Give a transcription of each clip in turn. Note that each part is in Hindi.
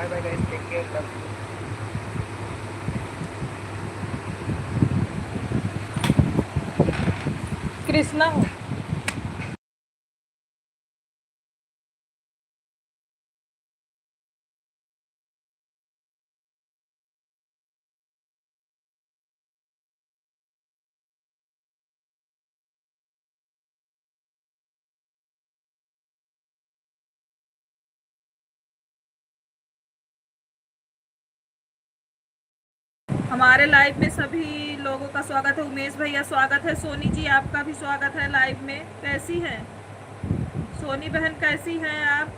Bye bye guys, take care, love you. Krishna हो। हमारे लाइव में सभी लोगों का स्वागत है। उमेश भैया स्वागत है। सोनी जी आपका भी स्वागत है लाइव में। कैसी हैं सोनी बहन, कैसी हैं आप?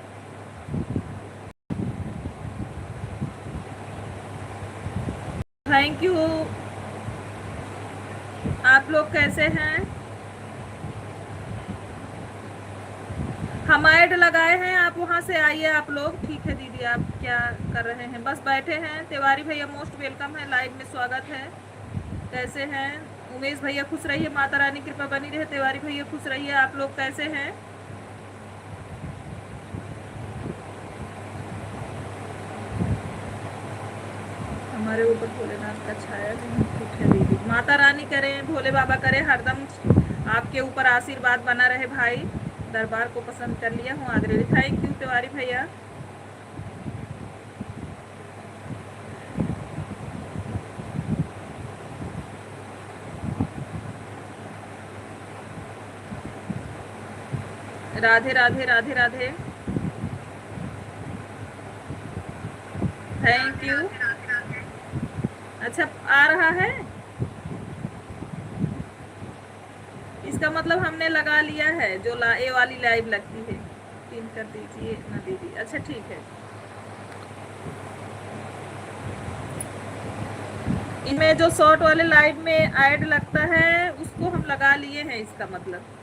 Thank you. आप लोग कैसे हैं? हम ऐड लगाए हैं, आप वहां से आइए आप लोग। ठीक है दीदी, आप क्या कर रहे हैं? बस बैठे हैं। तिवारी भैया मोस्ट वेलकम है, लाइव में स्वागत है। कैसे हैं? उमेश भैया खुश रहिए, माता रानी कृपा बनी रहे। तिवारी भैया खुश रहिए। आप लोग कैसे हैं? हमारे ऊपर भोलेनाथ का छाया नहीं। ठीक है दीदी, माता रानी करें, भोले बाबा करें, हरदम आपके ऊपर आशीर्वाद बना रहे भाई। दरबार को पसंद कर लिया हूँ आदरणीय। थैंक यू तिवारी भैया। राधे राधे राधे राधे। Thank you. अच्छा आ रहा है, इसका मतलब हमने लगा लिया है। जो ए वाली लाइव लगती है, पिन कर दीजिए ना दीदी। अच्छा ठीक है, इनमें जो शॉर्ट वाले लाइव में ऐड लगता है उसको हम लगा लिए हैं, इसका मतलब।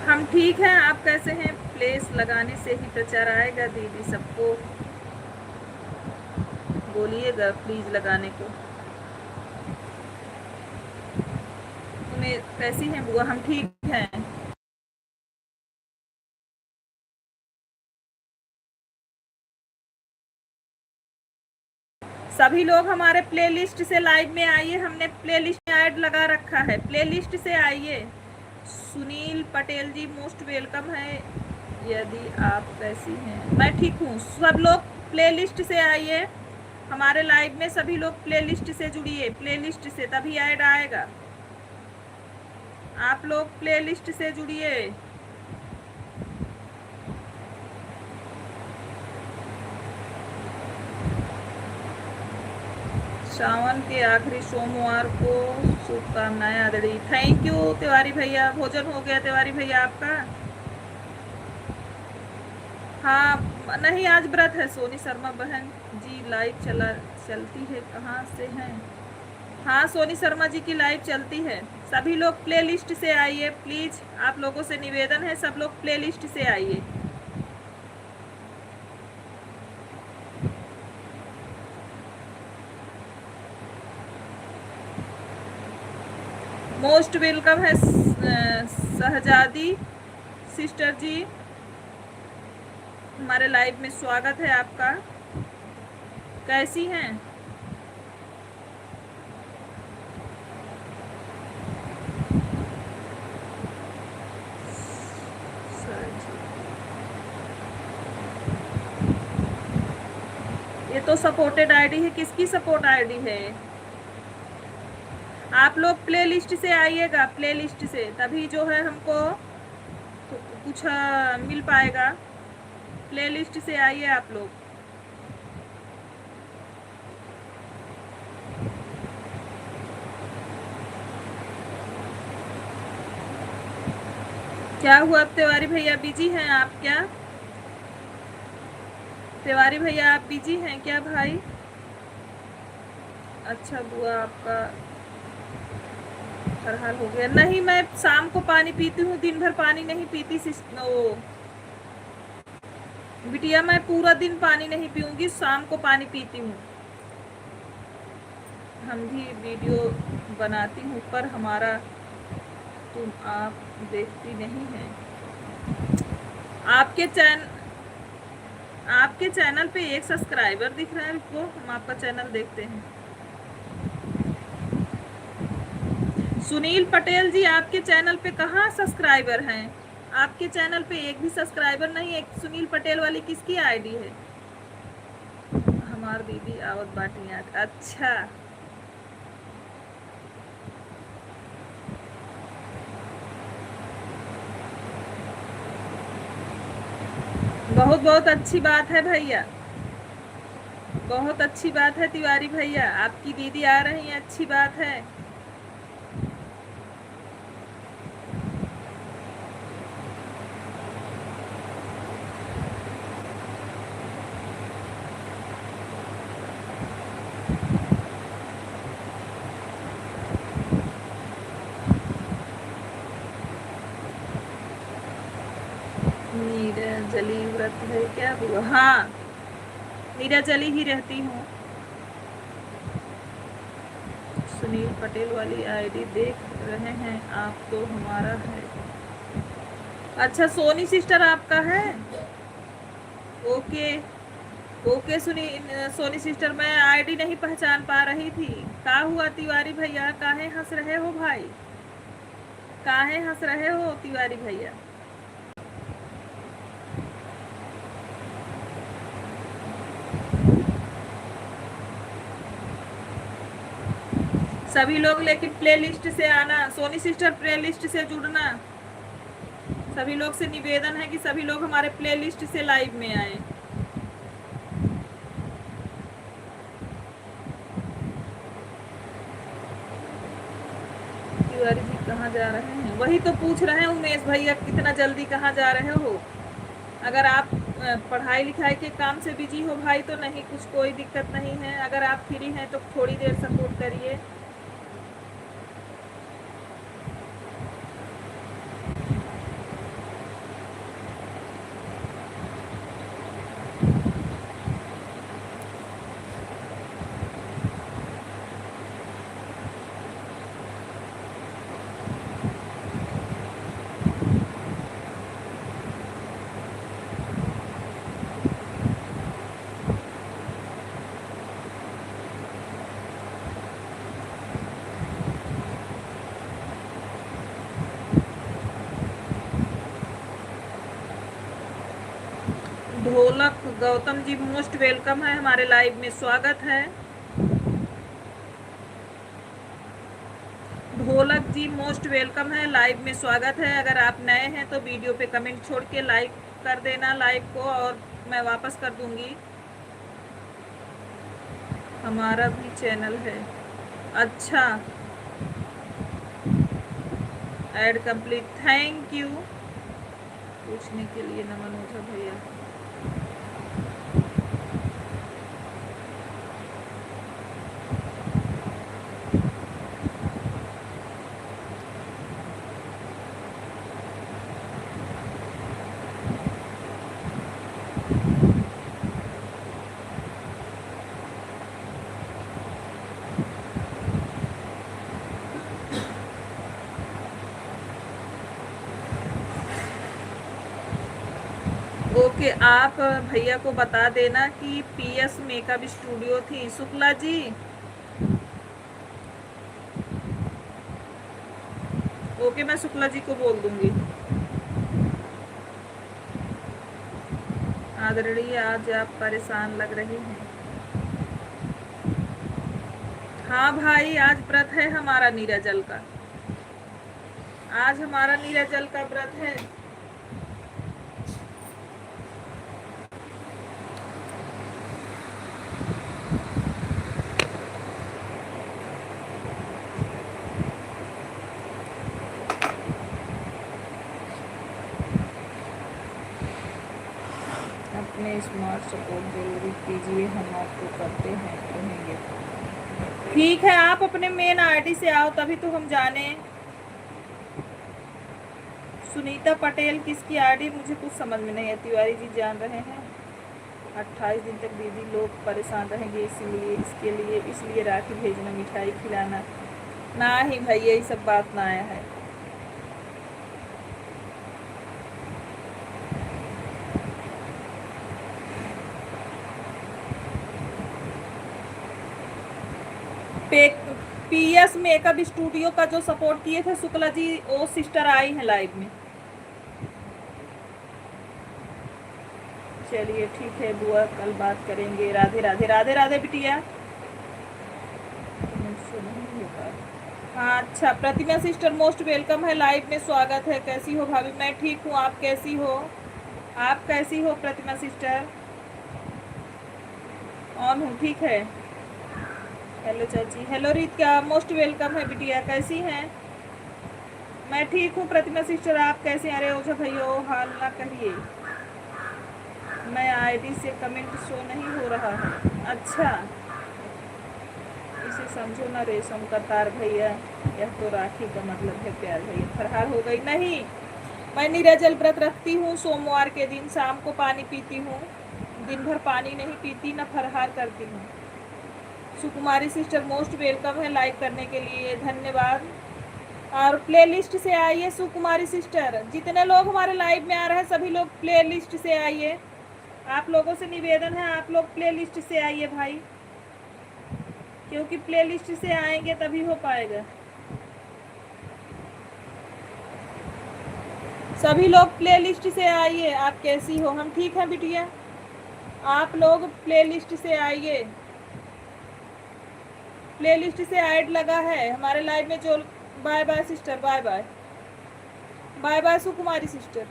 हम ठीक हैं, आप कैसे हैं? प्लेस लगाने से ही प्रचार आएगा दीदी, सबको बोलिएगा प्लीज लगाने को। तुम्हें कैसी हैं बुआ? हम ठीक हैं। सभी लोग हमारे प्लेलिस्ट से लाइव में आइए। हमने प्लेलिस्ट में ऐड लगा रखा है, प्लेलिस्ट से आइए। सुनील पटेल जी मोस्ट वेलकम है। यदि आप कैसी हैं? मैं ठीक हूँ। सब लोग प्लेलिस्ट से आइए हमारे लाइव में। सभी लोग प्लेलिस्ट से जुड़िए, प्लेलिस्ट से तभी ऐड आएगा। आप लोग प्लेलिस्ट से जुड़िए। सावन के आखिरी सोमवार को शुभकामनाएं आदरणीय। थैंक यू तिवारी भैया। भोजन हो गया तिवारी भैया आपका? हाँ नहीं, आज व्रत है। सोनी शर्मा बहन जी लाइव चलती है, कहाँ से हैं? हाँ सोनी शर्मा जी की लाइव चलती है। सभी लोग प्लेलिस्ट से आइए प्लीज। आप लोगों से निवेदन है, सब लोग प्लेलिस्ट से आइए। मोस्ट वेलकम है सहजादी सिस्टर जी, हमारे लाइव में स्वागत है आपका। कैसी हैं? ये तो सपोर्टेड आईडी है। किसकी सपोर्ट आईडी है? आप लोग प्लेलिस्ट से आइएगा, प्लेलिस्ट से, तभी जो है हमको तो कुछ मिल पाएगा। प्लेलिस्ट से आइए आप लोग। क्या हुआ तिवारी भैया, बिजी हैं आप क्या? तिवारी भैया आप बिजी हैं क्या भाई? अच्छा बुआ आपका हर हो गया? नहीं, मैं शाम को पानी पीती हूँ, दिन भर पानी नहीं पीती। बिटिया मैं पूरा दिन पानी नहीं पीऊंगी, शाम को पानी पीती हूँ। हम भी वीडियो बनाती हूँ पर हमारा तुम आप देखती नहीं है। आपके चैनल पे एक सब्सक्राइबर दिख रहा है, रुको हम आपका चैनल देखते हैं। सुनील पटेल जी, आपके चैनल पे कहाँ सब्सक्राइबर हैं? आपके चैनल पे एक भी सब्सक्राइबर नहीं है। सुनील पटेल वाली किसकी आईडी है? हमार दीदी आवत बाटी याद। अच्छा, बहुत बहुत अच्छी बात है भैया, बहुत अच्छी बात है तिवारी भैया, आपकी दीदी आ रही है, अच्छी बात है। निर्जली व्रत है क्या हुआ? हाँ, निर्जली ही रहती हूँ। सुनील पटेल वाली आईडी देख रहे हैं आप, तो हमारा है। अच्छा, सोनी सिस्टर आपका है? Okay okay. सोनी सिस्टर, मैं आईडी नहीं पहचान पा रही थी। का हुआ तिवारी भैया, काहे हंस रहे हो भाई? काहे हंस रहे हो तिवारी भैया? सभी लोग लेकिन प्लेलिस्ट से आना, सोनी सिस्टर प्लेलिस्ट से जुड़ना। सभी लोग से निवेदन है कि सभी लोग हमारे प्लेलिस्ट से लाइव में आए। तिवारी जी कहाँ जा रहे हैं? वही तो पूछ रहे हैं उमेश भैया, कितना जल्दी कहाँ जा रहे हो? अगर आप पढ़ाई लिखाई के काम से बिजी हो भाई तो नहीं, कुछ कोई दिक्कत नहीं है। अगर आप फ्री हैं तो थोड़ी देर सपोर्ट करिए। ढोलक गौतम जी मोस्ट वेलकम है, हमारे लाइव में स्वागत है। ढोलक जी मोस्ट वेलकम है, लाइव में स्वागत है। अगर आप नए हैं तो वीडियो पे कमेंट छोड़ के लाइक कर देना लाइव को, और मैं वापस कर दूंगी। हमारा भी चैनल है। अच्छा, ऐड कंप्लीट, थैंक यू पूछने के लिए नमन ओझा भैया। ओके, आप भैया को बता देना कि पीएस मेकअप स्टूडियो थी। शुक्ला जी, ओके, मैं शुक्ला जी को बोल दूंगी। आदरणीय, आज आप परेशान लग रही हैं। हाँ भाई, आज व्रत है हमारा नीराजल का। आज हमारा नीराजल का व्रत है। अपने स्मार्ट सपोर्ट जरूरी कीजिए, हम आपको करते हैं कहेंगे। ठीक है, आप अपने मेन आईडी से आओ तभी तो हम जाने। सुनीता पटेल किसकी आईडी, मुझे कुछ समझ में नहीं है। तिवारी जी जान रहे हैं? 28 दिन तक दीदी लोग परेशान रहेंगे, इसलिए राखी भेजना, मिठाई खिलाना। ना ही भाई यही सब बात ना आया है। पीएस मेकअप स्टूडियो का जो सपोर्ट किए थे शुक्ला जी, वो सिस्टर आई हैं लाइव में। चलिए ठीक है बुआ, कल बात करेंगे। राधे राधे। राधे राधे बिटिया। हाँ अच्छा, प्रतिमा सिस्टर मोस्ट वेलकम है, लाइव में स्वागत है। कैसी हो भाभी? मैं ठीक हूँ, आप कैसी हो? आप कैसी हो प्रतिमा सिस्टर? ऑन हूँ, ठीक है। हेलो चाची। हेलो रीतिका, मोस्ट वेलकम है बिटिया, कैसी हैं? मैं ठीक हूँ प्रतिमा सिस्टर, आप कैसे? अरे ओझा भैया हाल ना कहिए, मैं आईडी से कमेंट शो नहीं हो रहा है। अच्छा, इसे समझो ना रेशम का तार भैया, यह तो राखी का मतलब है प्यार भैया। फरहार हो गई? नहीं, मैं निराजल व्रत रखती हूँ। सोमवार के दिन शाम को पानी पीती हूँ, दिन भर पानी नहीं पीती, ना फरहार करती हूँ। सुकुमारी सिस्टर मोस्ट वेलकम है, लाइक करने के लिए धन्यवाद। और प्लेलिस्ट से आइए सुकुमारी सिस्टर, जितने लोग हमारे लाइव में आ रहे हैं सभी लोग प्लेलिस्ट से आइए। आप लोगों से निवेदन है, आप लोग प्लेलिस्ट से आइए भाई, क्योंकि प्लेलिस्ट से आएंगे तभी हो पाएगा। सभी लोग प्लेलिस्ट से आइए। आप कैसी हो? हम ठीक हैं बिटिया, आप लोग प्लेलिस्ट से आइए। प्लेलिस्ट से ऐड लगा है हमारे लाइव में जो। Bye bye sister, bye bye. Bye bye Sukumari sister.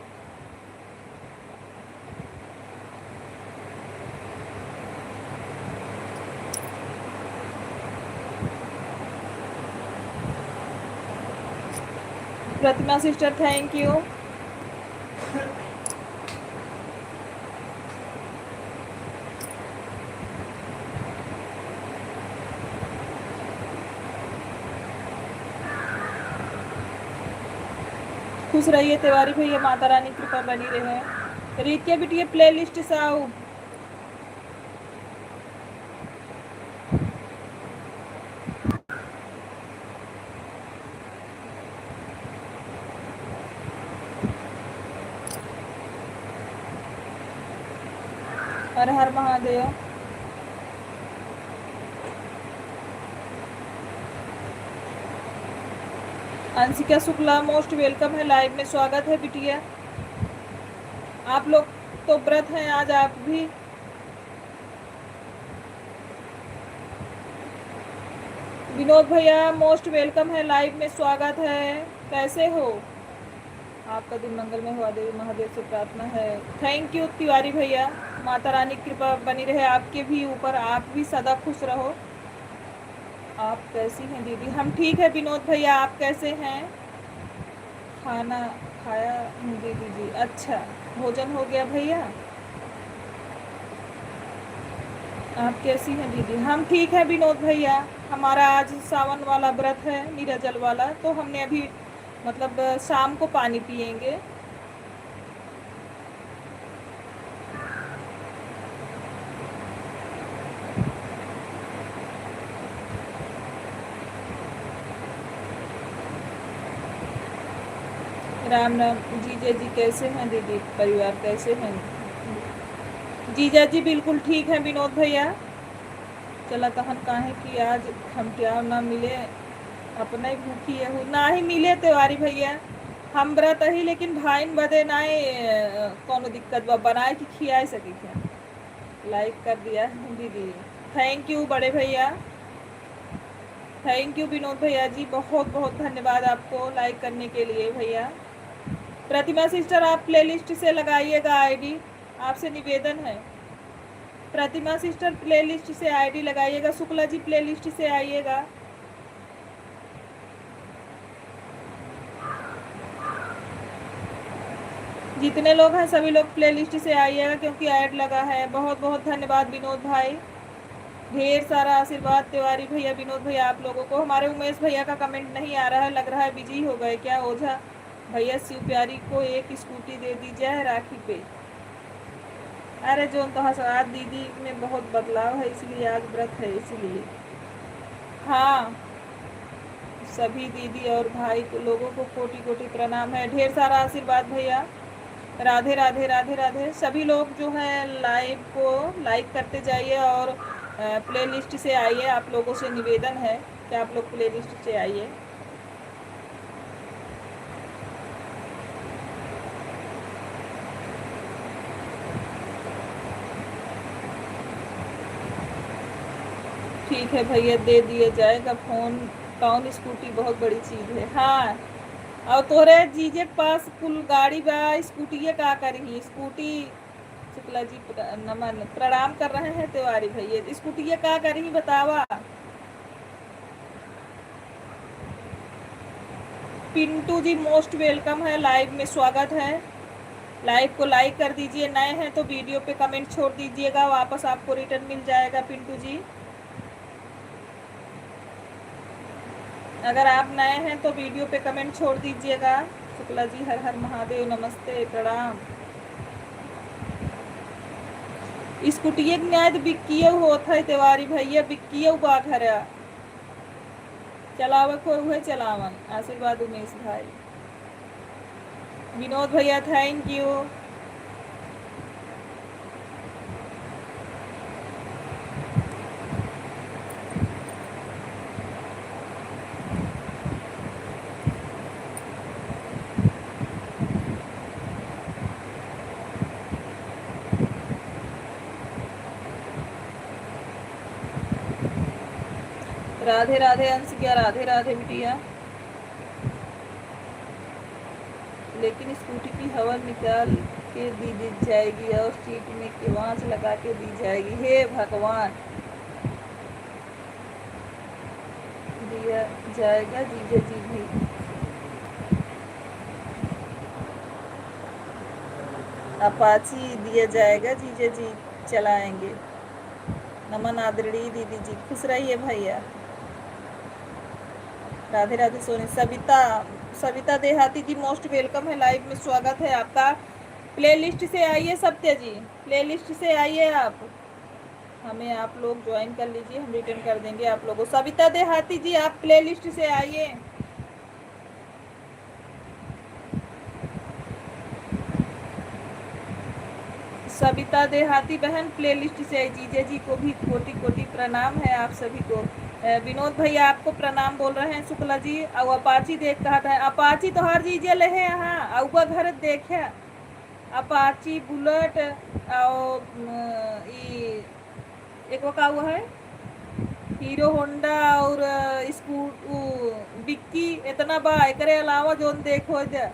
Pratima sister thank you. खुश रहिए तिवारी भैया, माता रानी कृपा बनी रहे। रीत के बिटिया प्लेलिस्ट से आओ। हर हर महादेव। अंशिका शुक्ला मोस्ट वेलकम है, लाइव में स्वागत है बिटिया। आप लोग तो व्रत हैं आज, आप भी। विनोद भैया मोस्ट वेलकम है, लाइव में स्वागत है। कैसे हो? आपका दिन मंगलमय हुआ, देवी महादेव से प्रार्थना है। थैंक यू तिवारी भैया, माता रानी कृपा बनी रहे आपके भी ऊपर, आप भी सदा खुश रहो। आप कैसी हैं दीदी? हम ठीक है विनोद भैया, आप कैसे हैं? खाना खाया हूँ दीदी जी। अच्छा, भोजन हो गया भैया? आप कैसी हैं दीदी? हम ठीक है विनोद भैया, हमारा आज सावन वाला व्रत है, निराजल वाला, तो हमने अभी मतलब शाम को पानी पिएंगे। राम राम। जीजा जी कैसे हैं दीदी? परिवार कैसे हैं? जीजा जी बिल्कुल ठीक है विनोद भैया। चला तहन काहे कि आज हम क्या ना मिले, अपना ही भूखी है ना ही मिले तिवारी भैया। हम व्रत ही, लेकिन भाईन बदे ना कोनो दिक्कत बा, बनाए कि खिया सके क्या। लाइक कर दिया दीदी, थैंक यू बड़े भैया। थैंक यू विनोद भैया जी, बहुत बहुत धन्यवाद आपको लाइक करने के लिए भैया। प्रतिमा सिस्टर आप प्लेलिस्ट से लगाइएगा आईडी, आपसे निवेदन है। प्रतिमा सिस्टर प्लेलिस्ट से आईडी लगाइएगा। शुक्ला जी प्लेलिस्ट से आइएगा। जितने लोग हैं सभी लोग प्लेलिस्ट से आइएगा, क्योंकि ऐड लगा है। बहुत बहुत धन्यवाद विनोद भाई, ढेर सारा आशीर्वाद तिवारी भैया, विनोद भैया आप लोगों को। हमारे उमेश भैया का कमेंट नहीं आ रहा है, लग रहा है बिजी हो गए क्या। ओझा भैया शिव प्यारी को एक स्कूटी दे दीजिए राखी पे। अरे जो तो आज दीदी में बहुत बदलाव है, इसलिए आज व्रत है इसलिए। हाँ, सभी दीदी और भाई को लोगों को कोटि कोटि प्रणाम है, ढेर सारा आशीर्वाद भैया। राधे राधे राधे राधे। सभी लोग जो है लाइव को लाइक करते जाइए और प्ले लिस्ट से आइए। आप लोगों से निवेदन है कि आप लोग प्ले लिस्ट से आइए। ठीक है भैया, दे दिया जाएगा फोन। टाउन स्कूटी बहुत बड़ी चीज है। हाँ, और तोरे जीजे के पास कुल गाड़ी बा, स्कूटी का करी स्कूटी। शुक्ला जी नमन प्रणाम कर रहे हैं तिवारी भैया। स्कूटी का करी बतावा। पिंटू जी मोस्ट वेलकम है, लाइव में स्वागत है। लाइव को लाइक कर दीजिए, नए हैं तो वीडियो पे कमेंट छोड़ दीजिएगा, वापस आपको रिटर्न मिल जाएगा पिंटू जी। अगर आप नए हैं तो वीडियो पे कमेंट छोड़ दीजिएगा। शुक्ला जी हर हर महादेव, नमस्ते प्रणाम। स्कूटी न्याय बिक्कियो होता है तिवारी भैया, बिक्कियो बा घर चलावे को हुए चलावन। आशीर्वाद उमेश भाई। विनोद भैया थैंक यू। राधे राधे अंश, क्या राधे राधे बिटिया। लेकिन स्कूटी की हवा निकाल के दी जाएगी और सीट में केवांच लगा के दी जाएगी। हे भगवान, दिया जाएगा जीजा जी भी। अपाची दिया जाएगा जीजा जी चलाएंगे। नमन आदरणीय दीदी जी, खुश रहिए भैया। राधे राधे सोनी। सविता देहाती जी मोस्ट वेलकम है, लाइव में स्वागत है आपका। प्ले लिस्ट से आइए सत्य जी, प्ले लिस्ट से आइए आप, हमें आप लोग ज्वाइन कर लीजिए, हम रिटर्न कर देंगे आप लोगों। सविता देहाती जी आप प्ले लिस्ट से आइए। सविता देहाती बहन प्ले लिस्ट से आई। जीजे जी को भी कोटि कोटि प्रणाम है आप सभी को। विनोद भैया आपको प्रणाम बोल रहे हैं। शुक्ला जी और अपाची देख कहा था, अपाची तो हर जीजे ले है यहाँ और घर देखे। अपाची बुलेट और एक का हुआ है हीरो होंडा और बिक्की, इतना बा। एकरे अलावा जो देखो जा।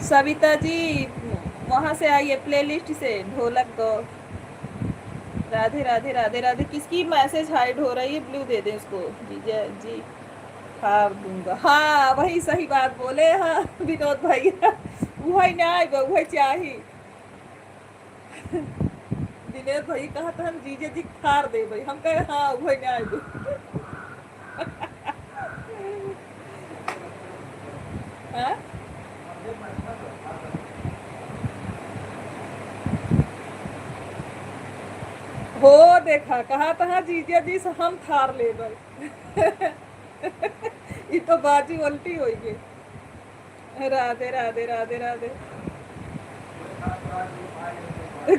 सविता जी वहां से आइए प्ले लिस्ट से। ढोलक दो। राधे राधे राधे राधे। किसकी मैसेज हाइड हो रही है? ब्लू दे दे उसको। जीजा जी हार दूंगा। हाँ वही सही बात बोले। हाँ विनोद भाई वही ना वही चाहिए। विनोद भाई कहा था हम जीजा जी खार दे भाई, हम कहे हाँ वही ना आए। हाँ हो देखा, कहा था जीजा जी से हम थार ले भाई। ये तो बाजी उल्टी हो गई। राधे राधे राधे राधे।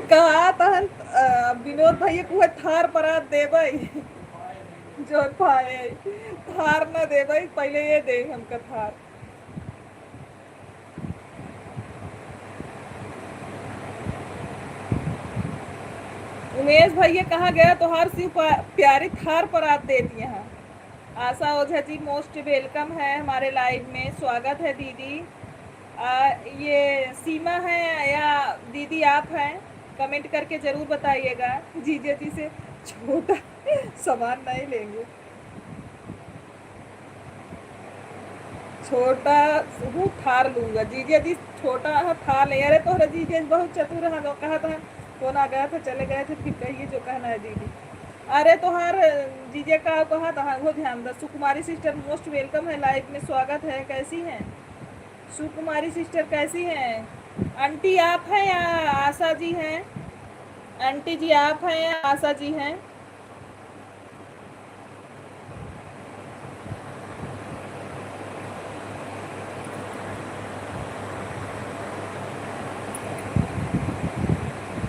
कहा था विनोद भैया को थार परा दे भाई। जो पाए थार न दे भाई, पहले ये दे हमका थार। उमेश भैया कहाँ गया तो हर शिव प्यारी थार परात देती हैं। आशा ओझा जी मोस्ट वेलकम है हमारे लाइव में, स्वागत है दीदी। ये सीमा है या दीदी आप हैं? कमेंट करके जरूर बताइएगा। जीजा जी से छोटा सामान नहीं लेंगे, छोटा हूँ थार लूंगा। जीजा जी छोटा है थार ले। अरे तो जीजा बहुत चतुर है, कहा था कौन आ गया था, चले गए थे, फिर कहिए जो कहना है दीदी। अरे तो हर जीजे का कहा था वो ध्यान दो। सुकुमारी सिस्टर मोस्ट वेलकम है, लाइव में स्वागत है। कैसी हैं? सुकुमारी सिस्टर कैसी हैं? आंटी आप हैं या आशा जी हैं? आंटी जी आप हैं या आशा जी हैं?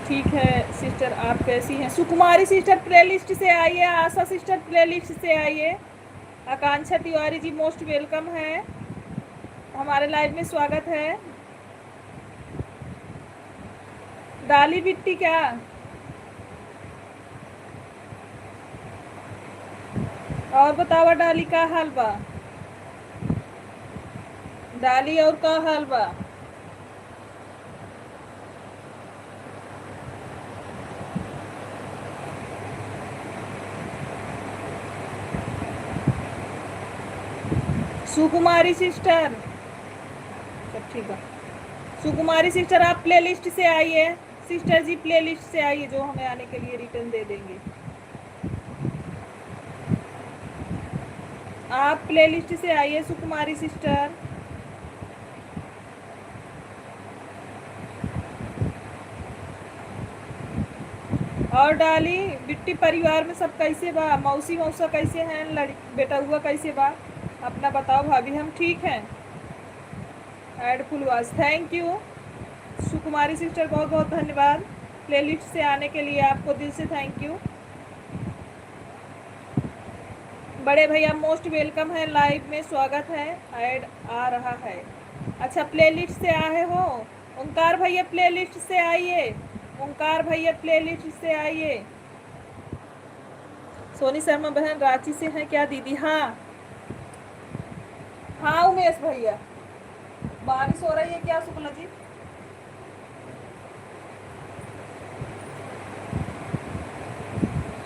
ठीक है सिस्टर, आप कैसी हैं? सुकुमारी सिस्टर प्लेलिस्ट से आइए, आशा सिस्टर प्लेलिस्ट से आइए, आकांक्षा तिवारी जी मोस्ट वेलकम है, हमारे लाइव में स्वागत है। डाली बिट्टी क्या? और बतावा डाली का हाल बा? डाली और का हाल बा? सुकुमारी सिस्टर सब ठीक है। सुकुमारी सिस्टर आप प्लेलिस्ट से आइए, सिस्टर जी प्लेलिस्ट से आइए, जो हमें आने के लिए रिटर्न दे देंगे। आप प्लेलिस्ट से आइए सुकुमारी सिस्टर। और डाली बिट्टी परिवार में सब कैसे बा? मौसी मौसा कैसे हैं? बेटा हुआ कैसे बा? अपना बताओ भाभी। हम ठीक हैं। Add फुलवास, thank you Sukumari sister, बहुत बहुत धन्यवाद प्लेलिस्ट से आने के लिए, आपको दिल से थैंक यू। बड़े भैया मोस्ट वेलकम है, लाइव में स्वागत है, ऐड आ रहा है। अच्छा प्लेलिस्ट से आए हो? ओंकार भैया प्लेलिस्ट से आइए, ओंकार भैया प्लेलिस्ट से आइए। सोनी शर्मा बहन रांची से हैं क्या दीदी? हाँ हाँ उमेश भैया, बारिश हो रही है क्या शुक्ला जी?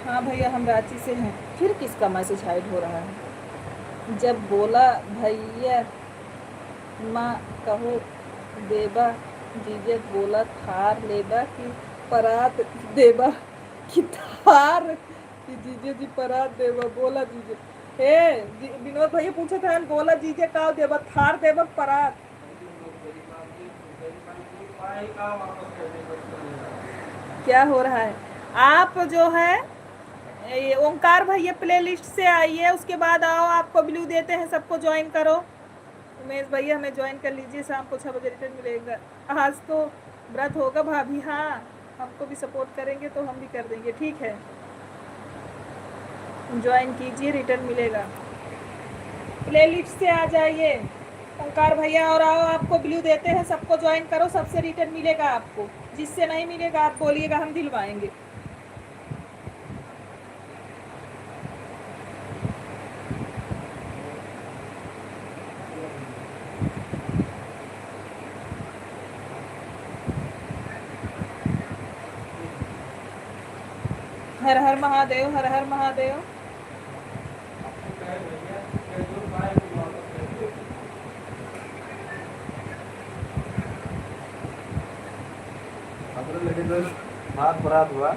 हाँ भैया हम रांची से हैं। फिर किसका मैसेज हाइड हो रहा है? जब बोला भैया माँ कहो देबा, जीजे बोला थार लेबा कि परात देबा, कि थार कि जीजे जी परात देबा, बोला जीजे। हे विनोद भैया पूछे थे, बोला जीजे का देबा, थार देबा परात। क्या हो रहा है? आप जो है ये ओंकार भैया प्लेलिस्ट से आइए, उसके बाद आओ, आपको ब्लू देते हैं, सबको ज्वाइन करो। उमेश भैया हमें ज्वाइन कर लीजिए, शाम को 6 बजे रिटर्न मिलेगा। आज तो व्रत होगा भाभी, हाँ हमको भी सपोर्ट करेंगे तो हम भी कर देंगे, ठीक है। ज्वाइन कीजिए, रिटर्न मिलेगा। प्लेलिस्ट से आ जाइए ओंकार भैया, और आओ, आपको ब्लू देते हैं, सबको ज्वाइन करो, सबसे रिटर्न मिलेगा आपको। जिससे नहीं मिलेगा आप बोलिएगा, हम दिलवाएंगे। हर हर महादेव, हर हर महादेव। हाथ बरात हुआ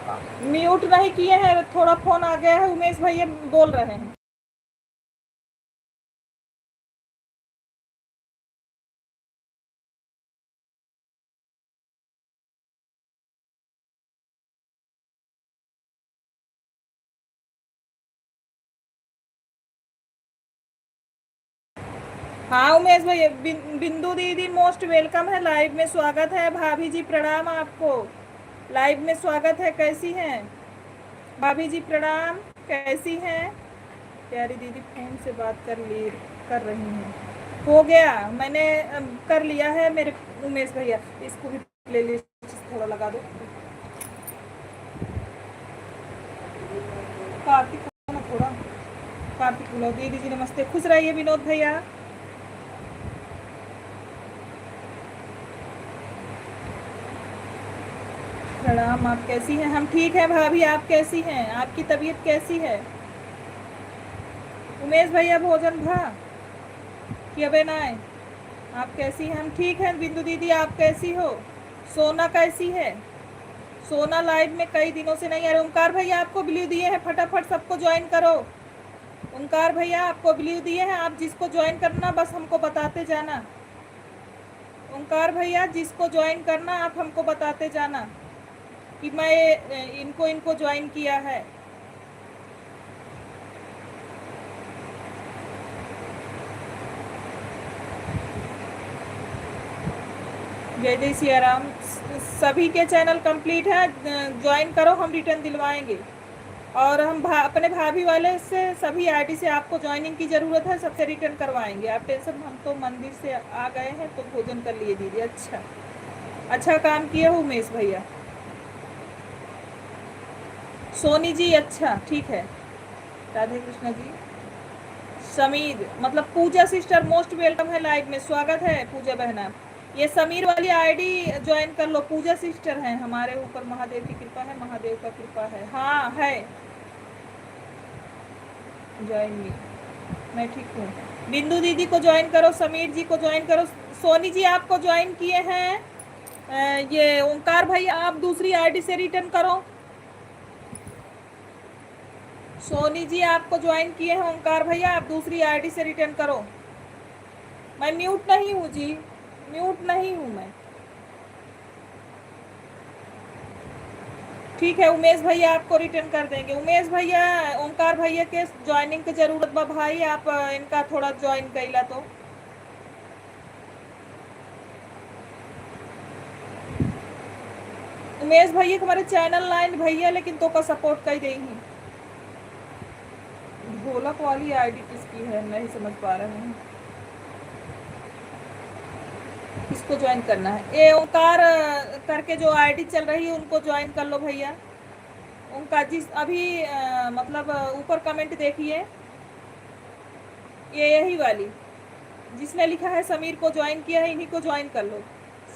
म्यूट नहीं किए हैं, थोड़ा फोन आ गया है, उमेश भैया बोल रहे हैं। हाँ उमेश भैया, बिंदु दीदी मोस्ट वेलकम है, लाइव में स्वागत है। भाभी जी प्रणाम आपको, लाइव में स्वागत है। कैसी हैं भाभी जी? प्रणाम, कैसी हैं? प्यारी दीदी फोन से बात कर रही हैं। हो गया, मैंने कर लिया है मेरे उमेश भैया। इसको भी प्लेलिस्ट थोड़ा लगा दो। कार्तिक ना थोड़ा, कार्तिक बुलाओ। दीदी जी नमस्ते, खुश रहिए। विनोद भैया प्रणाम, आप कैसी हैं? हम ठीक है भाभी, आप कैसी हैं? आपकी तबीयत कैसी है? उमेश भैया भोजन भा कि अबे ना आए? आप कैसी हैं? हम ठीक हैं। बिंदु दीदी आप कैसी हो? सोना कैसी है? सोना लाइव में कई दिनों से नहीं आ रहे। ओंकार भैया आपको ब्लू दिए हैं, फटाफट सबको ज्वाइन करो। ओंकार भैया आपको ब्लू दिए हैं, आप जिसको ज्वाइन करना बस हमको बताते जाना। ओंकार भैया जिसको ज्वाइन करना आप हमको बताते जाना कि मैं इनको ज्वाइन किया है। जय जय सिया राम। सभी के चैनल कंप्लीट है, ज्वाइन करो, हम रिटर्न दिलवाएंगे। और हम अपने भाभी वाले से सभी आईडी से आपको ज्वाइनिंग की ज़रूरत है, सबसे रिटर्न करवाएंगे। आप टेंशन, हम तो मंदिर से आ गए हैं तो भोजन कर लिए दीदी। अच्छा काम किए हो उमेश भैया। सोनी जी अच्छा ठीक है। राधे कृष्णा जी। समीर मतलब पूजा सिस्टर मोस्ट वेलकम है, लाइव में स्वागत है पूजा बहना। ये समीर वाली आईडी ज्वाइन कर लो, पूजा सिस्टर है। हमारे ऊपर महादेव की कृपा है, महादेव का कृपा है। हाँ है, ज्वाइन मी, मैं ठीक हूँ। बिंदु दीदी को ज्वाइन करो, समीर जी को ज्वाइन करो। सोनी जी आपको ज्वाइन किए हैं। ये ओंकार भाई आप दूसरी आईडी से रिटर्न करो। सोनी जी आपको ज्वाइन किए हैं, ओंकार भैया आप दूसरी आईडी से रिटर्न करो। मैं म्यूट नहीं हूँ जी, म्यूट नहीं हूँ मैं। ठीक है, उमेश भैया आपको रिटर्न कर देंगे। उमेश भैया ओंकार भैया के ज्वाइनिंग की जरूरत बा भाई, आप इनका थोड़ा ज्वाइन कैला तो। उमेश भैया हमारे चैनल लाइन भैया, लेकिन तो का सपोर्ट कर देंगी। ढोलक वाली आईडी किसकी है, नहीं समझ पा रहे हैं। किसको ज्वाइन करना है? ये ओंकार करके जो आईडी चल रही है उनको ज्वाइन कर लो भैया। ओंकार जी अभी मतलब ऊपर कमेंट देखिए, ये यही वाली जिसने लिखा है समीर को ज्वाइन किया है, इन्हीं को ज्वाइन कर लो।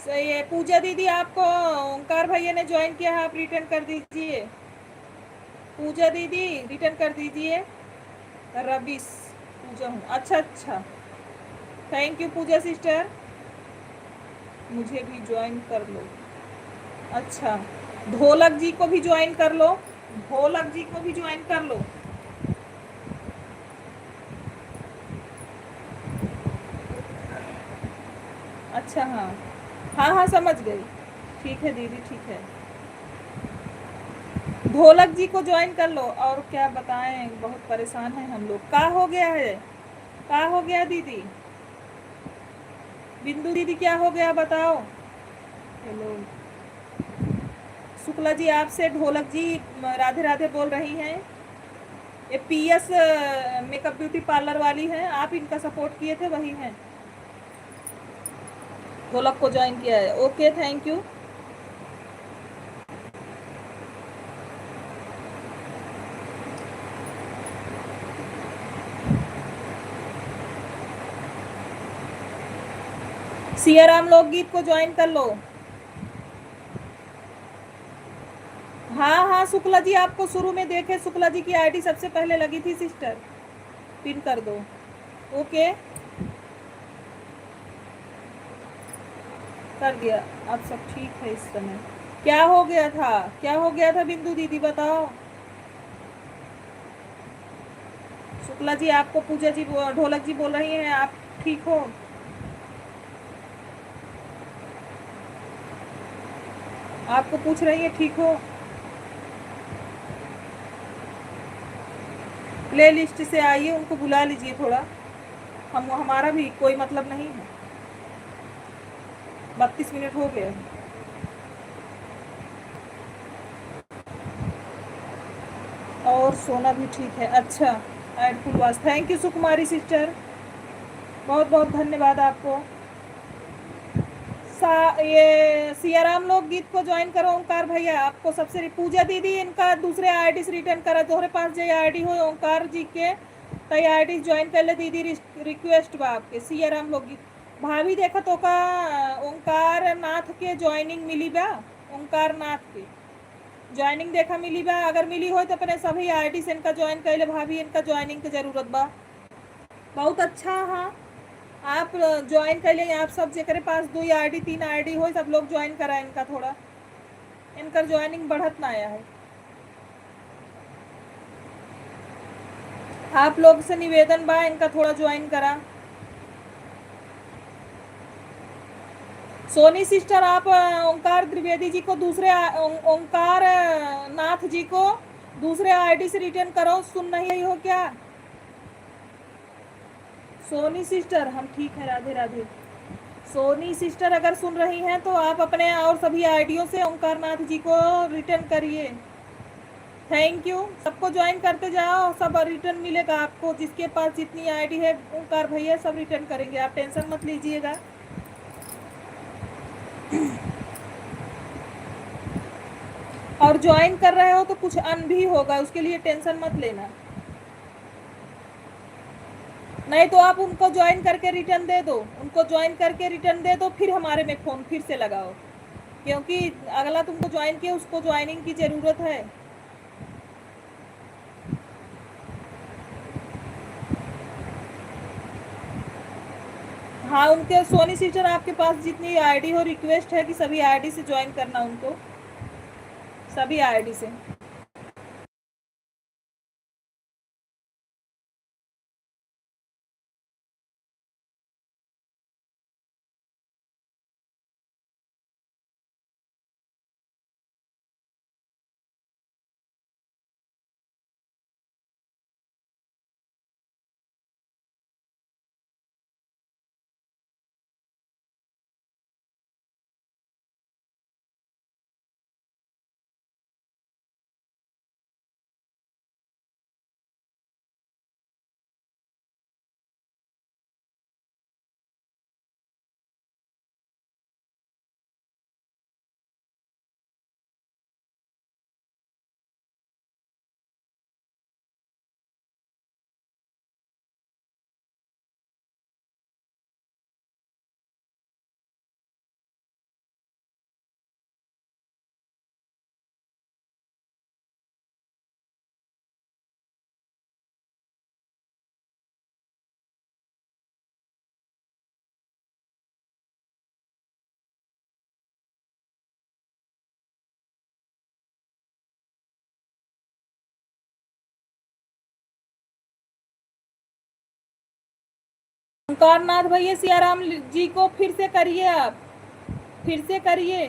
ये पूजा दीदी आपको ओंकार भैया ने ज्वाइन किया है, आप रिटर्न कर दीजिए। पूजा दीदी रिटर्न कर दीजिए। रबिस पूजा हूँ, अच्छा थैंक यू पूजा सिस्टर, मुझे भी ज्वाइन कर लो। अच्छा ढोलक जी को भी ज्वाइन कर लो, ढोलक जी को भी ज्वाइन कर लो। अच्छा हाँ समझ गई। ठीक है दीदी ठीक है, ढोलक जी को ज्वाइन कर लो। और क्या बताएं, बहुत परेशान हैं हम लोग। क्या हो गया है, क्या हो गया दीदी? बिंदु दीदी क्या हो गया बताओ। हेलो शुक्ला जी आपसे ढोलक जी राधे राधे बोल रही हैं। ये पीएस मेकअप ब्यूटी पार्लर वाली हैं, आप इनका सपोर्ट किए थे, वही हैं। ढोलक को ज्वाइन किया है, ओके थैंक यू। सियाराम लोकगीत को ज्वाइन कर लो। हाँ शुक्ला जी आपको शुरू में देखे, शुक्ला जी की आईडी सबसे पहले लगी थी सिस्टर, पिन कर दो। ओके कर दिया, आप सब ठीक है इस समय। क्या हो गया था? क्या हो गया था बिंदु दीदी, बताओ। शुक्ला जी, आपको पूजा जी ढोलक जी बोल रही हैं, आप ठीक हो? आपको पूछ रही है ठीक हो? प्ले लिस्ट से आइए, उनको बुला लीजिए थोड़ा। हमारा भी कोई मतलब नहीं है। 32 मिनट हो गए। और सोना भी ठीक है, अच्छा। Add फुलवास, thank you Sukumari sister, बहुत बहुत धन्यवाद आपको। ये सियाराम लोकगीत को ज्वाइन करो ओंकार भैया। आपको सबसे पूजा दीदी, इनका दूसरे आईडी से रिटर्न करा, तोहरे पास जो आईडी हो ओंकार जी के, कई आईडी ज्वाइन कर ले दीदी। रिक्वेस्ट बा आपके सियाराम लोकगीत। भाभी देखा तो का ओंकार नाथ के ज्वाइनिंग मिली बा। ओंकार नाथ के ज्वाइनिंग देखा मिली बा। अगर मिली हो तो अपने सभी आईडी से इनका ज्वाइन कर ले भाभी, इनका ज्वाइनिंग की जरूरत बा। बहुत अच्छा। हाँ, आप ज्वाइन कर लें। आप सब जेकरे पास 2 आईडी 3 आईडी हो, सब लोग ज्वाइन करा इनका थोड़ा। इनका ज्वाइनिंग बढ़त ना आया है। आप लोग से निवेदन बा, इनका थोड़ा ज्वाइन करा। सोनी सिस्टर, आप ओंकार द्विवेदी जी को दूसरे ओंकार नाथ जी को दूसरे आईडी से रिटर्न करो। सुन नहीं हो क्या सोनी सिस्टर? हम ठीक है, राधे राधे। सोनी सिस्टर अगर सुन रही हैं तो आप अपने और सभी आईडियों से ओंकार नाथ जी को रिटर्न करिए। Thank you. सबको ज्वाइन करते जाओ, सब रिटर्न मिलेगा आपको। जिसके पास जितनी आईडी है ओंकार भैया सब रिटर्न करेंगे, आप टेंशन मत लीजिएगा। और ज्वाइन कर रहे हो तो कुछ अन भी होगा, उसके लिए टेंशन मत लेना। नहीं तो आप उनको ज्वाइन करके रिटर्न दे दो, उनको ज्वाइन करके रिटर्न दे दो, फिर हमारे में फ़ोन फिर से लगाओ, क्योंकि अगला तुमको ज्वाइन किया उसको ज्वाइनिंग की ज़रूरत है। हाँ, उनके सोनी सिस्टर आपके पास जितनी आईडी हो, रिक्वेस्ट है कि सभी आईडी से ज्वाइन करना उनको, सभी आईडी से। ओंकारनाथ भैया, सियाराम जी को फिर से करिए, आप फिर से करिए।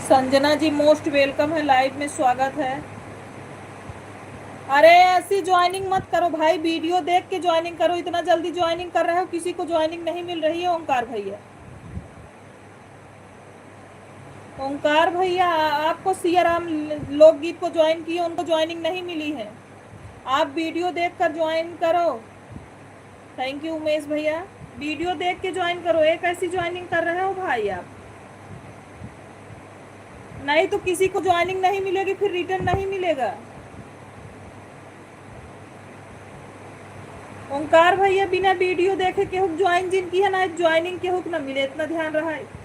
संजना जी मोस्ट वेलकम है, लाइव में स्वागत है। अरे ऐसी ज्वाइनिंग मत करो भाई, वीडियो देख के ज्वाइनिंग करो। इतना जल्दी ज्वाइनिंग कर रहे हो, किसी को ज्वाइनिंग नहीं मिल रही है। ओंकार भैया, ओंकार भैया आपको सियाराम लोकगीत को ज्वाइन किए, उनको ज्वाइनिंग नहीं मिली है। आप वीडियो देख कर ज्वाइन करो। थैंक यू उमेश भैया, वीडियो देख के ज्वाइन करो। एक ऐसी ज्वाइनिंग कर रहे हो भाई आप, नहीं तो किसी को ज्वाइनिंग नहीं मिलेगी, फिर रिटर्न नहीं मिलेगा। ओंकार भैया बिना वीडियो देखे केहू ज्वाइन जिन की है ना, ज्वाइनिंग केहू ना मिले, इतना ध्यान रहा है।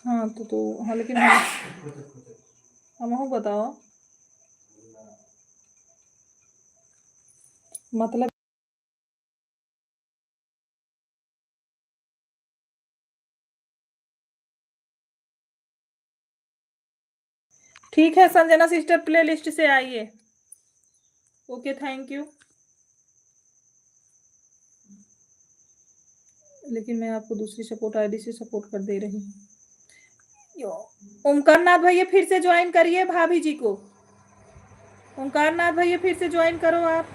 हाँ तो हाँ, लेकिन हम बताओ मतलब। ठीक है संजना सिस्टर, प्ले लिस्ट से आइए। Okay thank you. लेकिन मैं आपको दूसरी सपोर्ट आईडी से सपोर्ट कर दे रही हूँ। ओमकार नाथ भैया फिर से ज्वाइन करिए भाभी जी को। ओमकार नाथ भैया फिर से ज्वाइन करो आप।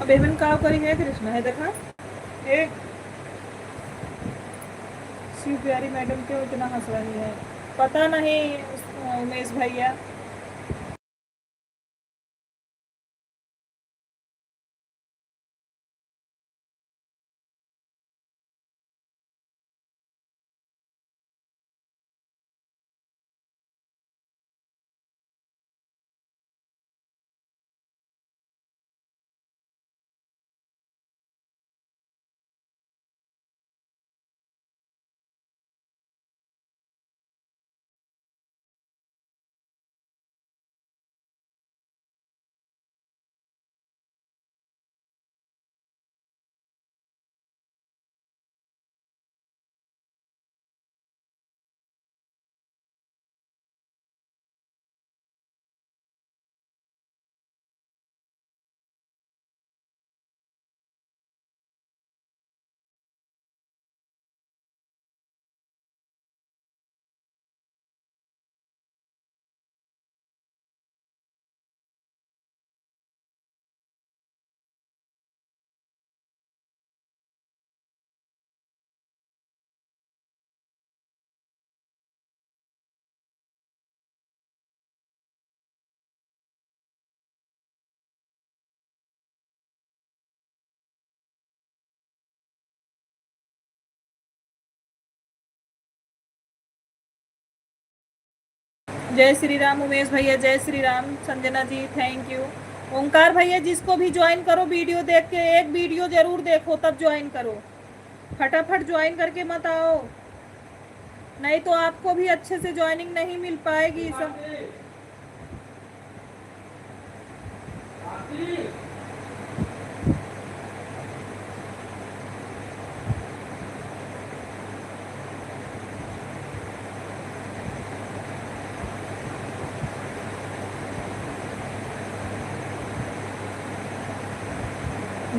बेबन का करी है कृष्ण है देखा एक शिव प्यारी मैडम क्यों इतना हंस रही है, पता नहीं उमेश भैया। जय श्री राम उमेश भैया, जय श्री राम संजना जी, थैंक यू। ओंकार भैया जिसको भी ज्वाइन करो वीडियो देख के, एक वीडियो जरूर देखो तब ज्वाइन करो, फटाफट ज्वाइन करके मत आओ। नहीं तो आपको भी अच्छे से ज्वाइनिंग नहीं मिल पाएगी सब।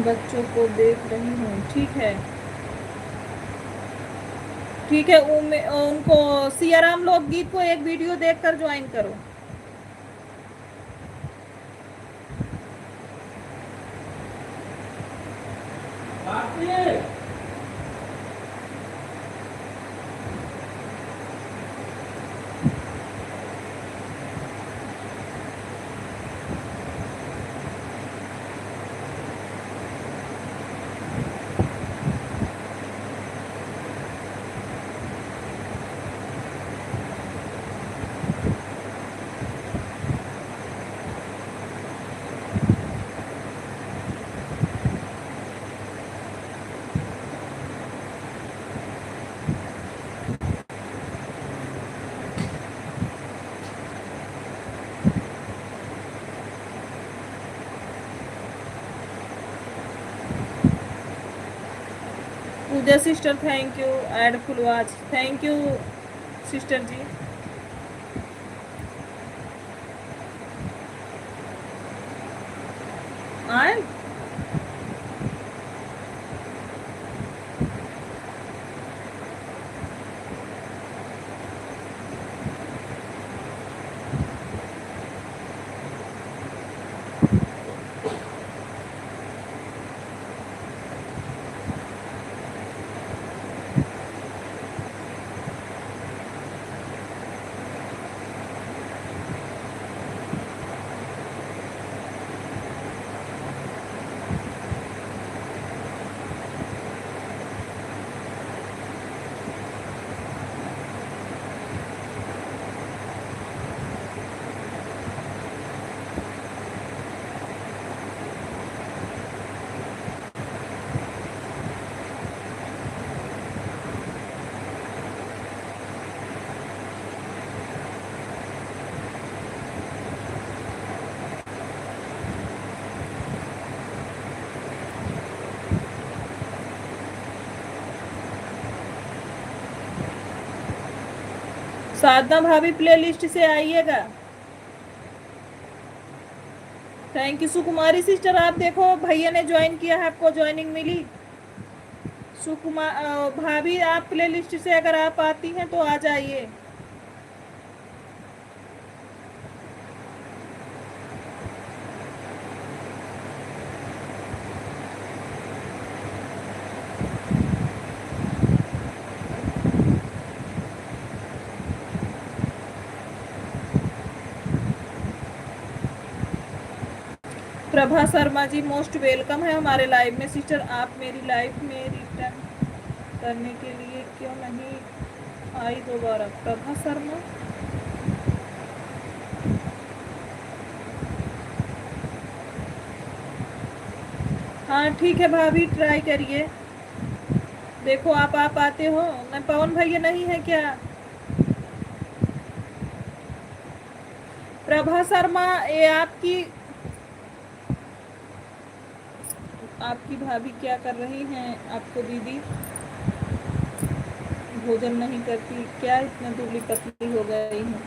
बच्चों को देख रही हूँ, ठीक है ठीक है। उनको सियाराम लोकगीत को एक वीडियो देखकर ज्वाइन करो। Pooja sister thank you. Ad full watch thank you sister ji. आए साधना भाभी प्लेलिस्ट से आइएगा। Thank you Sukumari sister. आप देखो भैया ने ज्वाइन किया है, आपको ज्वाइनिंग मिली। सुकुमार भाभी आप प्लेलिस्ट से अगर आप आती हैं तो आ जाइए। प्रभा शर्मा जी मोस्ट वेलकम है हमारे लाइव में। सिस्टर आप मेरी लाइफ में रिटर्न करने के लिए क्यों नहीं आई दोबारा? प्रभा शर्मा हाँ ठीक है भाभी, ट्राई करिए। देखो आप आते हो ना। पवन भैया नहीं है क्या? प्रभा शर्मा ये आपकी भाभी क्या कर रही हैं? आपको दीदी भोजन नहीं करती क्या? इतना दुबली पतली हो गई है।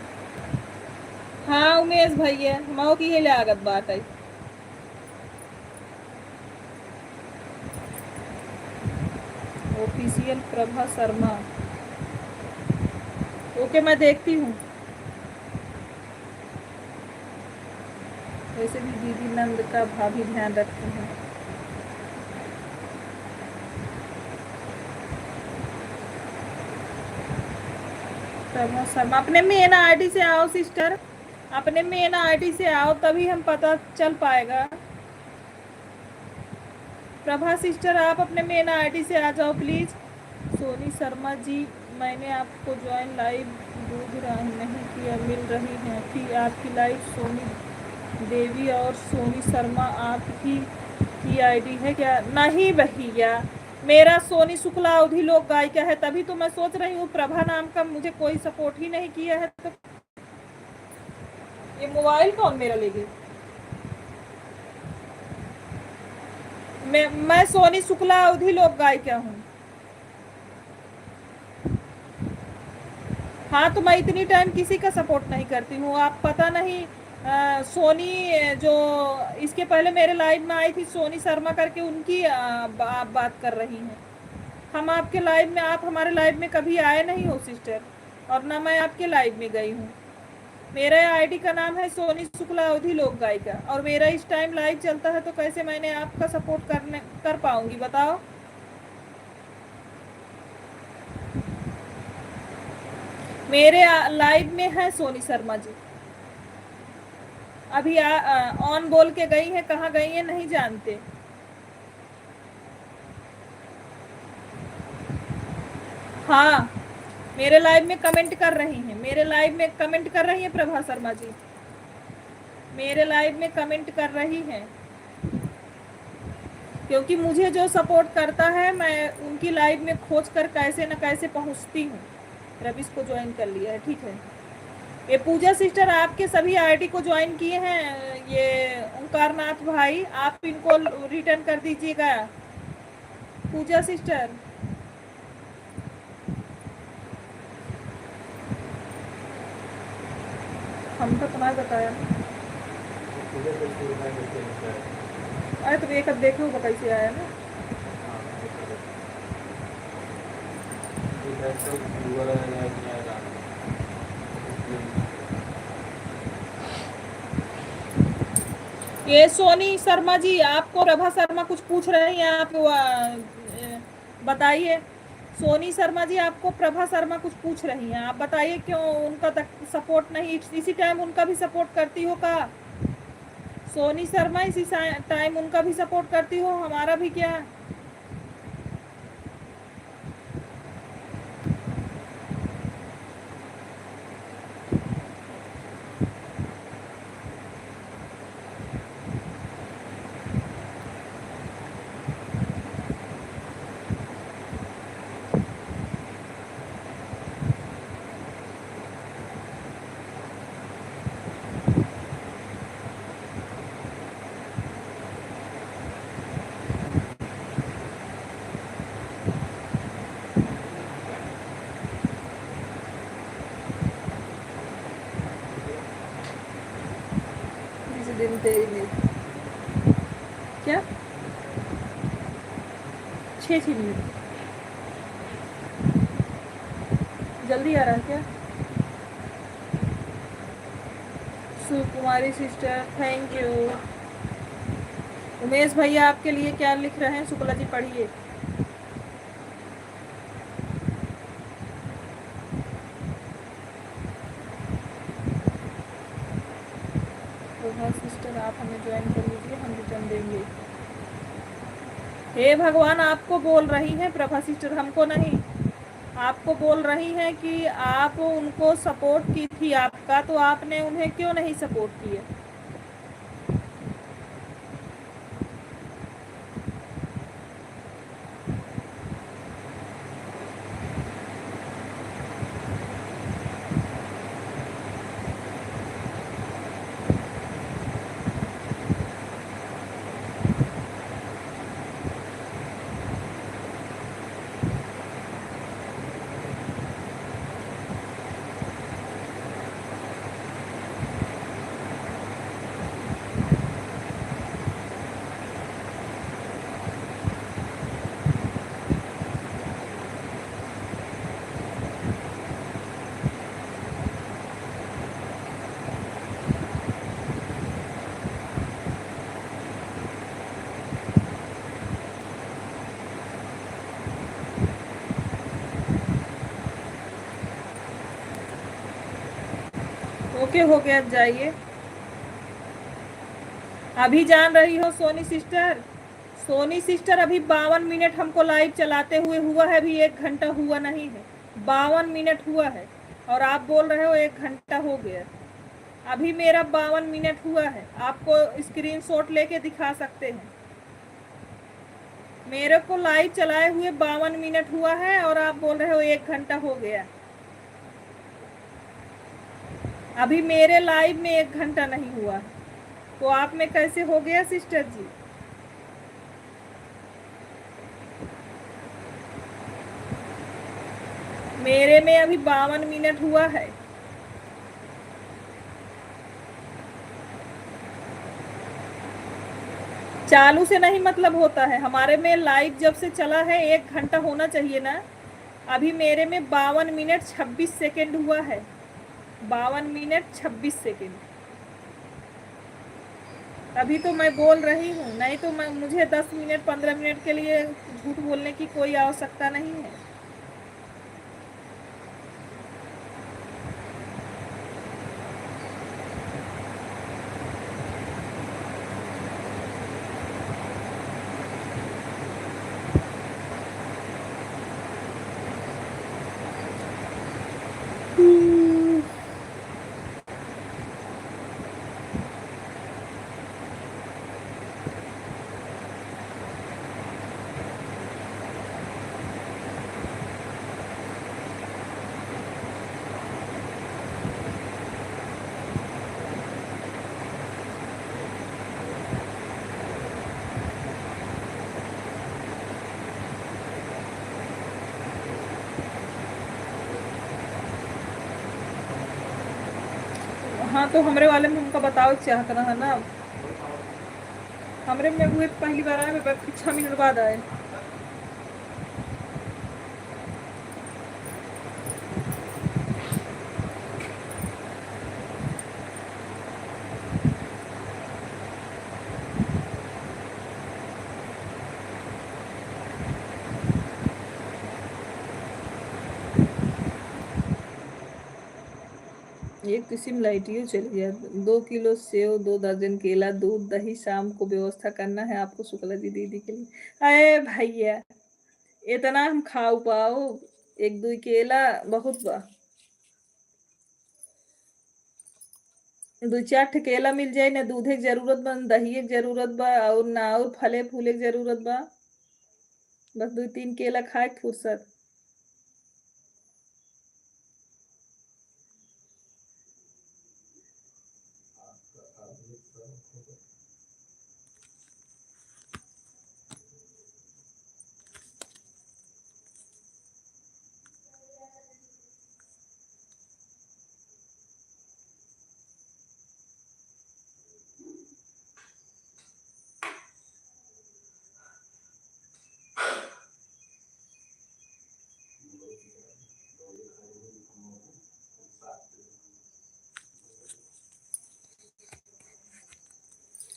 हाँ उमेश भैया मऊ की ये लागत बात है। ऑफिशियल प्रभा शर्मा ओके मैं देखती हूँ। वैसे भी दीदी नंद का भाभी ध्यान रखती हैं। प्रभा शर्मा अपने मेन आईडी से आओ सिस्टर, अपने मेन आईडी से आओ तभी हम पता चल पाएगा। प्रभा सिस्टर आप अपने मेन आईडी से आ जाओ प्लीज। सोनी शर्मा जी मैंने आपको ज्वाइन लाइव नहीं किया, मिल रही है कि आपकी लाइव सोनी देवी और सोनी शर्मा आप ही की आईडी है क्या? नहीं भैया मेरा सोनी शुक्ला अवधि लोक गायिका है, तभी तो मैं सोच रही हूँ प्रभा नाम का मुझे कोई सपोर्ट ही नहीं किया है। तो ये मोबाइल कौन मेरा ले गया? मैं सोनी शुक्ला अवधि लोक गायिका हूँ। हाँ, तो मैं इतनी टाइम किसी का सपोर्ट नहीं करती हूँ। आप पता नहीं सोनी जो इसके पहले मेरे लाइव में आई थी सोनी शर्मा करके, उनकी आप बात कर रही हैं। हम आपके लाइव में, आप हमारे लाइव में कभी आए नहीं हो सिस्टर, और ना मैं आपके लाइव में गई हूँ। मेरा आईडी का नाम है सोनी शुक्ला अवधि लोक गायिका, और मेरा इस टाइम लाइव चलता है, तो कैसे मैंने आपका सपोर्ट कर पाऊंगी बताओ? मेरे लाइव में है सोनी शर्मा जी, अभी ऑन बोल के गई है, कहाँ गई है नहीं जानते। हाँ, मेरे लाइव में कमेंट कर रही हैं, मेरे लाइव में कमेंट कर रही हैं प्रभा शर्मा जी, मेरे लाइव में कमेंट कर रही हैं, क्योंकि मुझे जो सपोर्ट करता है मैं उनकी लाइव में खोज कर कैसे न कैसे पहुंचती हूँ। रविश को ज्वाइन कर लिया है, ठीक है। ये पूजा सिस्टर आपके सभी आईडी को ज्वाइन किए हैं, ये ओंकार नाथ भाई, आप इनको रिटर्न कर दीजिएगा। पूजा सिस्टर, हम तो तुम्हारे बताया, अरे तुम एक देखो कैसे आया ना। ये सोनी शर्मा जी, आपको प्रभा शर्मा कुछ पूछ रहे हैं, आप बताइए। सोनी शर्मा जी, आपको प्रभा शर्मा कुछ पूछ रही हैं, आप बताइए क्यों उनका तक सपोर्ट नहीं, इसी टाइम उनका भी सपोर्ट करती हो का? सोनी शर्मा, इसी टाइम उनका भी सपोर्ट करती हो, हमारा भी क्या? दिन तेरी मेरी क्या 6 मिनट जल्दी आ रहा है क्या? सुकुमारी सिस्टर, थैंक यू। उमेश भैया आपके लिए क्या लिख रहे हैं? शुक्ला जी पढ़िए। सिस्टर आप हमें ज्वाइन कर लीजिए, हम रिटर्न देंगे। हे भगवान, आपको बोल रही हैं प्रभा सिस्टर, हमको नहीं। आपको बोल रही हैं कि आप उनको सपोर्ट की थी आपका, तो आपने उन्हें क्यों नहीं सपोर्ट किया? ओके, हो गया, जाइए। अभी जान रही हो सोनी सिस्टर? सोनी सिस्टर, अभी 52 मिनट हमको लाइव चलाते हुए हुआ है, अभी 1 घंटा हुआ नहीं है, 52 मिनट हुआ है, और आप बोल रहे हो 1 घंटा हो गया। अभी मेरा 52 मिनट हुआ है, आपको स्क्रीनशॉट लेके दिखा सकते हैं। मेरे को लाइव चलाए हुए 52 मिनट हुआ है और आप बोल रहे हो 1 घंटा हो गया। अभी मेरे लाइव में 1 घंटा नहीं हुआ, तो आप में कैसे हो गया सिस्टर जी? मेरे में अभी 52 मिनट हुआ है। चालू से नहीं मतलब होता है, हमारे में लाइव जब से चला है 1 घंटा होना चाहिए ना। अभी मेरे में 52 मिनट 26 सेकेंड हुआ है, 52 मिनट 26 सेकेंड। अभी तो मैं बोल रही हूँ, नहीं तो मुझे 10 मिनट 15 मिनट के लिए झूठ बोलने की कोई आवश्यकता नहीं है। हाँ, तो हमरे वाले में उनका बताओ चाहत रहा ना। हमरे में हुए पहली बार आए, 6 मिनट बाद आए। एक किस्म लाइटियो चली गया। 2 किलो सेव, 2 दर्जन केला, दूध दही शाम को व्यवस्था करना है आपको शुक्ला जी दीदी के लिए। अरे भैया, इतना हम खाओ पाओ? 1-2 केला बहुत बा। 2-4 ठे केला मिल जाए ना, दूधे के जरूरत बा, दही के जरूरत बा, और ना और फले फूले के जरूरत बा। बस 2-3 केला खाए के फुर्सत।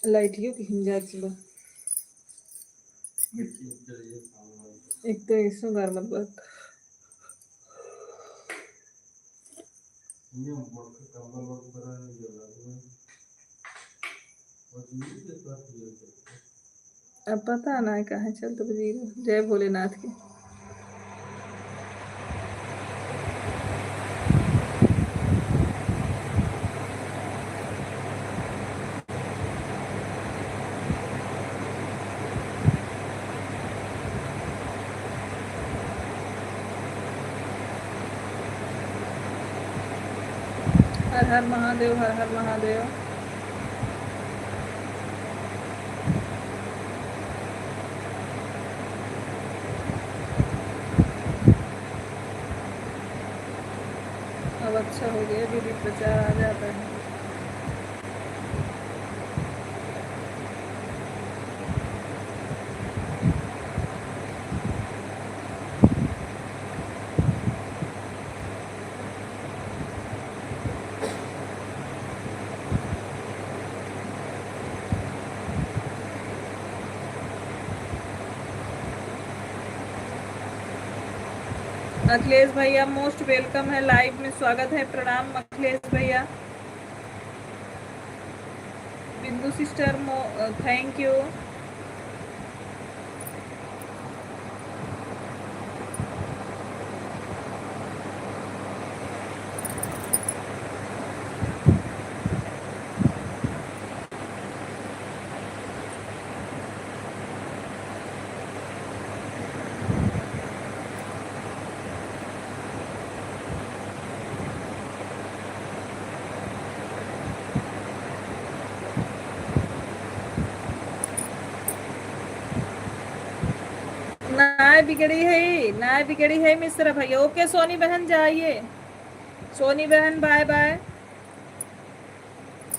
लाइटियों की हिंजाज बा। एक तो इसो गर्मत बात। अब पता ना कहाँ चल तो बजी। जय भोलेनाथ की। हर हर महादेव, हर हर महादेव। अब अच्छा हो गया, दीदी प्रचार आ जाता है। अखिलेश भैया मोस्ट वेलकम है, लाइव में स्वागत है। प्रणाम अखिलेश भैया। बिंदु सिस्टर थैंक यू। बिगड़ी है ना, बिगड़ी है मिश्रा भैया। ओके सोनी बहन जाइए, सोनी बहन बाय बाय,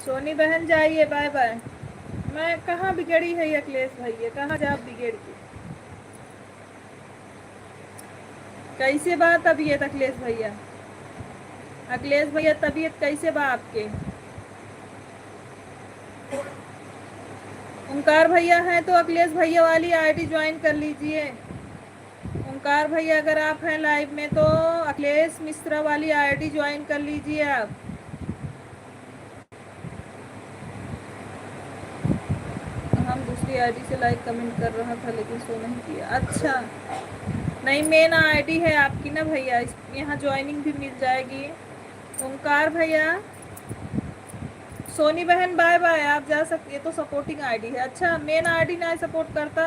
सोनी बहन जाइए बाय बाय। मैं कहाँ बिगड़ी है अखिलेश भैया, कहाँ जा बिगड़ की? कैसे बा तबीयत अखिलेश भैया? अखिलेश भैया तबीयत कैसे बा आपके? ओंकार भैया हैं तो अखिलेश भैया वाली आईडी ज्वाइन कर लीजिए। ओंकार भैया अगर आप हैं लाइव में तो अखिलेश मिश्रा वाली आईडी ज्वाइन कर लीजिए आप। हम दूसरी आईडी से लाइक कमेंट कर रहा था लेकिन शो नहीं किया। अच्छा नहीं, मेन आईडी है आपकी ना भैया, यहाँ ज्वाइनिंग भी मिल जाएगी। ओंकार भैया, सोनी बहन बाय बाय, आप जा सकते, ये तो सपोर्टिंग आईडी है। अच्छा मेन आईडी ना सपोर्ट करता,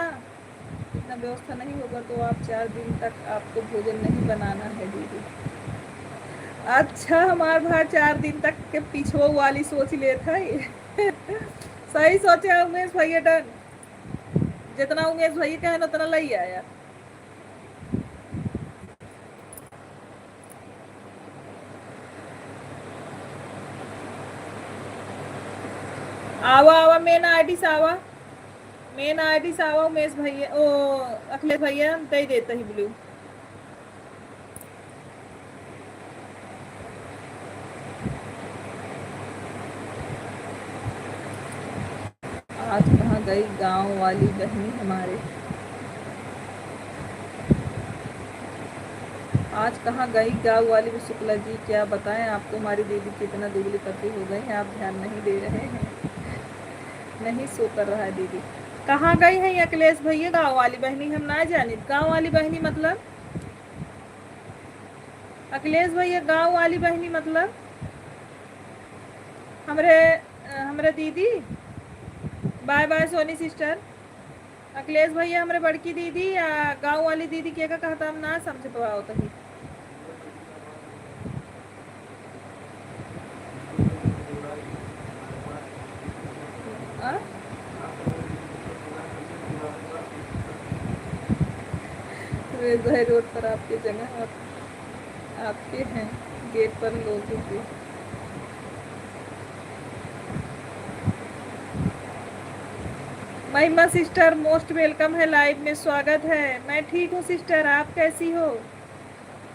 इतना व्यवस्था नहीं होगा तो आप 4 दिन तक आपको भोजन नहीं बनाना है दीदी। अच्छा हमार भाई 4 दिन तक के पीछो वाली सोच लेता है। सही सोचे उमेश भैया, डन, जितना उमेश भैया कहे उतना लई आया। आवा आवा मेन आईडी से आवा, मेन आईडी से आवा उमेश भैया, ओ अखिलेश भैया दे देता ही ब्लू। आज कहाँ गई गांव वाली बहनी हमारे, आज कहाँ गई गांव वाली भी? शुक्ला जी क्या बताएं आपको, हमारी दीदी कितना दुबली पतली हो गई हैं, आप ध्यान नहीं दे रहे हैं। नहीं शो कर रहा है दीदी। कहाँ गई है अखिलेश भैया गांव वाली बहनी? हम ना जाने गांव वाली बहनी मतलब, अखिलेश भैया गांव वाली बहनी मतलब हमरे दीदी। Bye bye Soni sister. Akhilesh भैया हमरे बड़की दीदी या गांव वाली दीदी क्या कहता, हम ना समझ पाओ तभी। रोड पर आपके जगह आपके हैं, गेट पर लोग भी। महिमा सिस्टर मोस्ट वेलकम है, लाइव में स्वागत है। मैं ठीक हूँ सिस्टर, आप कैसी हो?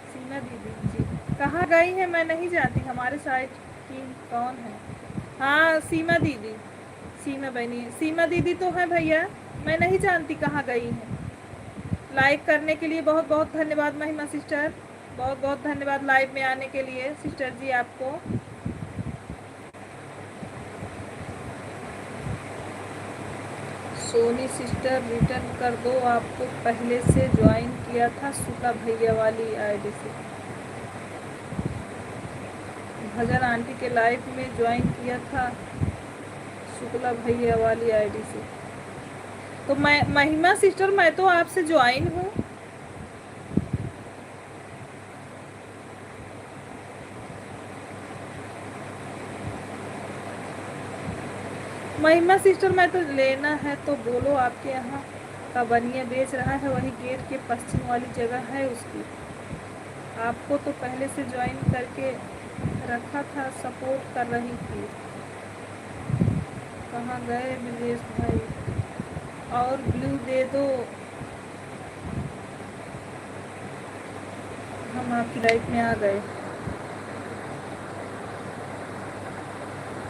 सीमा दीदी जी कहाँ गई है मैं नहीं जानती, हमारे साइड की कौन है? हाँ सीमा दीदी, सीमा बहनी, सीमा दीदी तो है भैया, मैं नहीं जानती कहाँ गई है। लाइक करने के लिए बहुत बहुत धन्यवाद महिमा सिस्टर, बहुत बहुत धन्यवाद लाइव में आने के लिए सिस्टर जी आपको। सोनी सिस्टर रिटर्न कर दो, आपको पहले से ज्वाइन किया था शुक्ला भैया वाली आईडी से। भजन आंटी के लाइव में ज्वाइन किया था शुक्ला भैया वाली आईडी से। तो मैं महिमा सिस्टर, मैं तो आपसे ज्वाइन हूँ। महिमा सिस्टर मैं तो लेना है तो बोलो, आपके यहाँ का बनिया बेच रहा है, वही गेट के पश्चिम वाली जगह है उसकी। आपको तो पहले से ज्वाइन करके रखा था, सपोर्ट कर रही थी। कहाँ गए ब्रजेश भाई? और ब्लू दे दो, हम आपकी लाइफ में आ गए।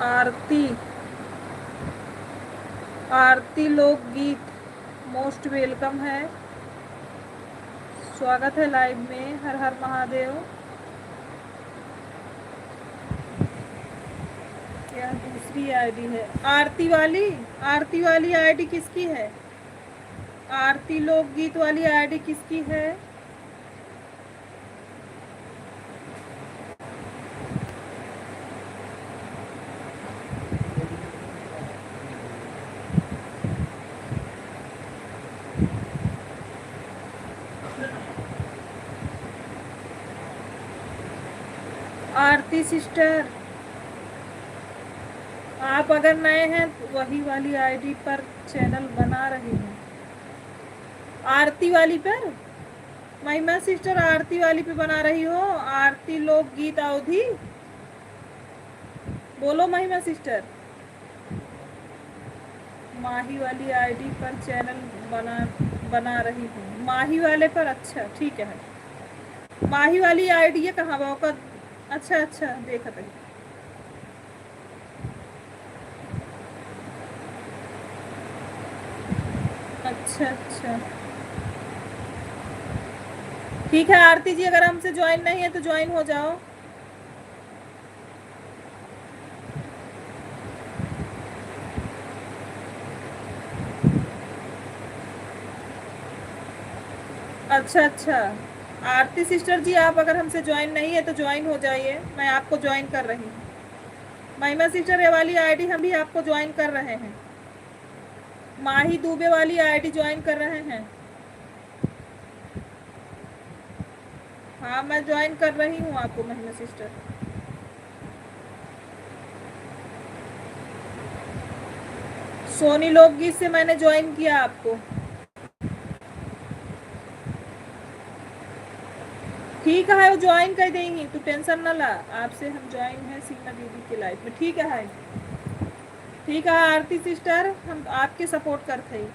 आरती, आरती लोकगीत मोस्ट वेलकम है, स्वागत है लाइव में। हर हर महादेव। क्या दूसरी आईडी है आरती वाली? आरती वाली आईडी किसकी है? आरती लोकगीत वाली आईडी किसकी है? आरती सिस्टर, आप अगर नए हैं तो वही वाली आईडी पर चैनल बना रहे हैं। आरती वाली पर महिमा सिस्टर आरती वाली पे बना रही हो, आरती लोकगीत अवधि, बोलो महिमा सिस्टर। माही वाली आईडी पर चैनल बना रही हूँ, माही वाले पर, अच्छा ठीक है। माही वाली आईडी है कहाँ का? अच्छा अच्छा, देखा था। अच्छा अच्छा ठीक है आरती जी, अगर हमसे ज्वाइन नहीं है तो ज्वाइन हो जाओ। अच्छा अच्छा आरती सिस्टर जी, आप अगर हमसे ज्वाइन नहीं है तो ज्वाइन हो जाइए, मैं आपको ज्वाइन कर रही हूँ। महिमा सिस्टर ये वाली आईडी हम भी आपको ज्वाइन कर रहे हैं। माही दुबे वाली आईडी ज्वाइन कर रहे हैं। हाँ मैं ज्वाइन कर रही हूँ आपको महिमा सिस्टर। सोनी लोकगीत से मैंने ज्वाइन किया आपको। ठीक है, वो ज्वाइन कर देंगी, तू टेंशन ना ला। आपसे हम ज्वाइन है सीमा दीदी के लाइफ में, ठीक है। ठीक है आरती सिस्टर, हम आपके सपोर्ट करते हैं।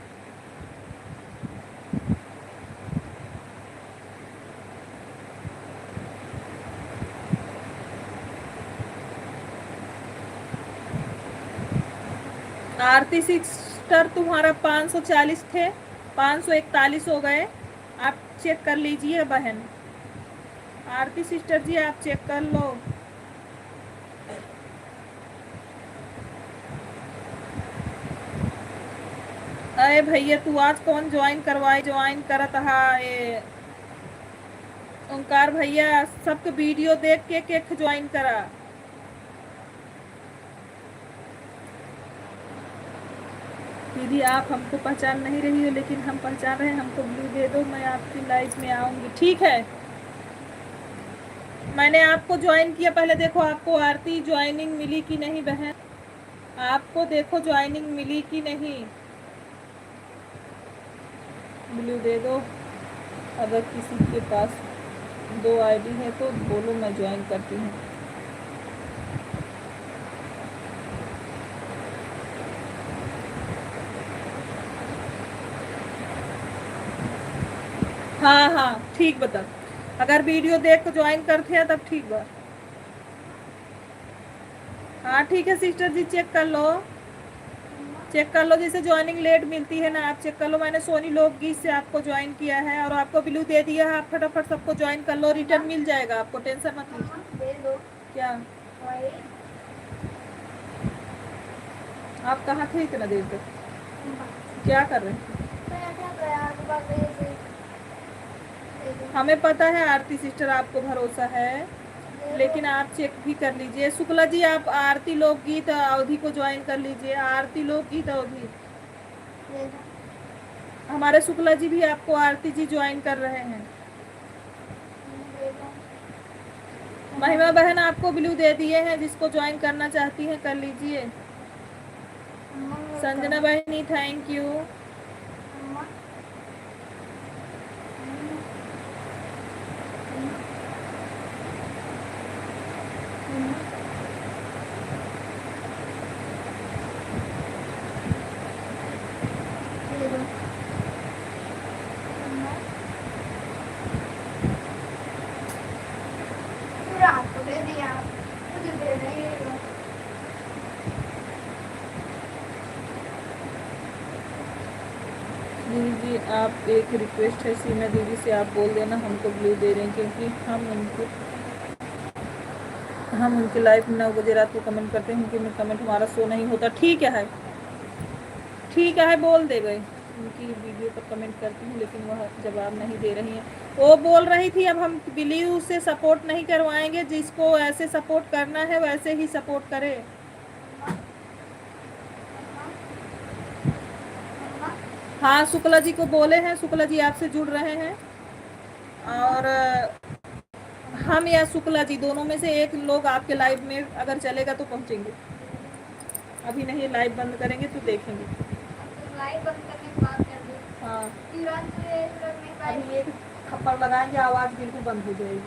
आरती सिस्टर तुम्हारा 540 थे, 541 हो गए, आप चेक कर लीजिए बहन। आरती सिस्टर जी आप चेक कर लो। अरे भैया तू आज कौन ज्वाइन करवाए, ज्वाइन करत है ओंकार भैया, सबके वीडियो देख के ज्वाइन करा। दीदी आप हमको पहचान नहीं रही हो लेकिन हम पहचान रहे हैं, हमको ब्लू दे दो, मैं आपकी लाइफ में आऊंगी। ठीक है, मैंने आपको ज्वाइन किया, पहले देखो आपको आरती ज्वाइनिंग मिली कि नहीं बहन, आपको देखो ज्वाइनिंग मिली कि नहीं। ब्लू दे दो, अगर किसी के पास 2 आईडी है तो बोलो, मैं ज्वाइन करती हूँ। हाँ हाँ ठीक बता, अगर वीडियो देख के ज्वाइन करते हैं तब ठीक बा। हाँ ठीक है सिस्टर जी, चेक कर लो, चेक कर लो, जैसे ज्वाइनिंग लेट मिलती है ना, आप चेक कर लो। मैंने सोनी लोकगीत से आपको ज्वाइन किया है और आपको ब्लू दे दिया है, आप फटाफट सबको ज्वाइन कर लो, रिटर्न मिल जाएगा आपको, टेंशन मत लीजिए। क्या आप कहाँ थे इतना देर तक, क्या कर रहे थे? हमें पता है आरती सिस्टर आपको भरोसा है, लेकिन आप चेक भी कर लीजिए। शुक्ला जी आप आरती लोकगीत अवधि को ज्वाइन कर लीजिए, आरती लोकगीत अवधि। हमारे शुक्ला जी भी आपको आरती जी ज्वाइन कर रहे हैं। महिमा बहन आपको ब्लू दे दिए हैं, जिसको ज्वाइन करना चाहती हैं कर लीजिए। संजना बहनी थैंक यू। दीदी जी आप एक रिक्वेस्ट है, सीमा दीदी से आप बोल देना हमको ब्लू दे रहे हैं, क्योंकि हम उनके लाइफ में 9 बजे रात को कमेंट करते हैं, उनके में कमेंट हमारा शो नहीं होता। ठीक है ठीक है, बोल दे गए, उनकी वीडियो पर कमेंट करती हूँ लेकिन वह जवाब नहीं दे रही हैं। वो बोल रही थी अब हम ब्लू से सपोर्ट नहीं करवाएंगे, जिसको ऐसे सपोर्ट करना है वैसे ही सपोर्ट करे। हाँ शुक्ला जी को बोले हैं, शुक्ला जी आपसे जुड़ रहे हैं, और हम या शुक्ला जी दोनों में से एक लोग आपके लाइव में अगर चलेगा तो पहुंचेंगे। अभी नहीं, लाइव बंद करेंगे तो देखेंगे। लाइव बंद करने के बाद कर दो। हाँ अभी एक थप्पड़ लगाएंगे आवाज़ बिल्कुल बंद हो जाएगी।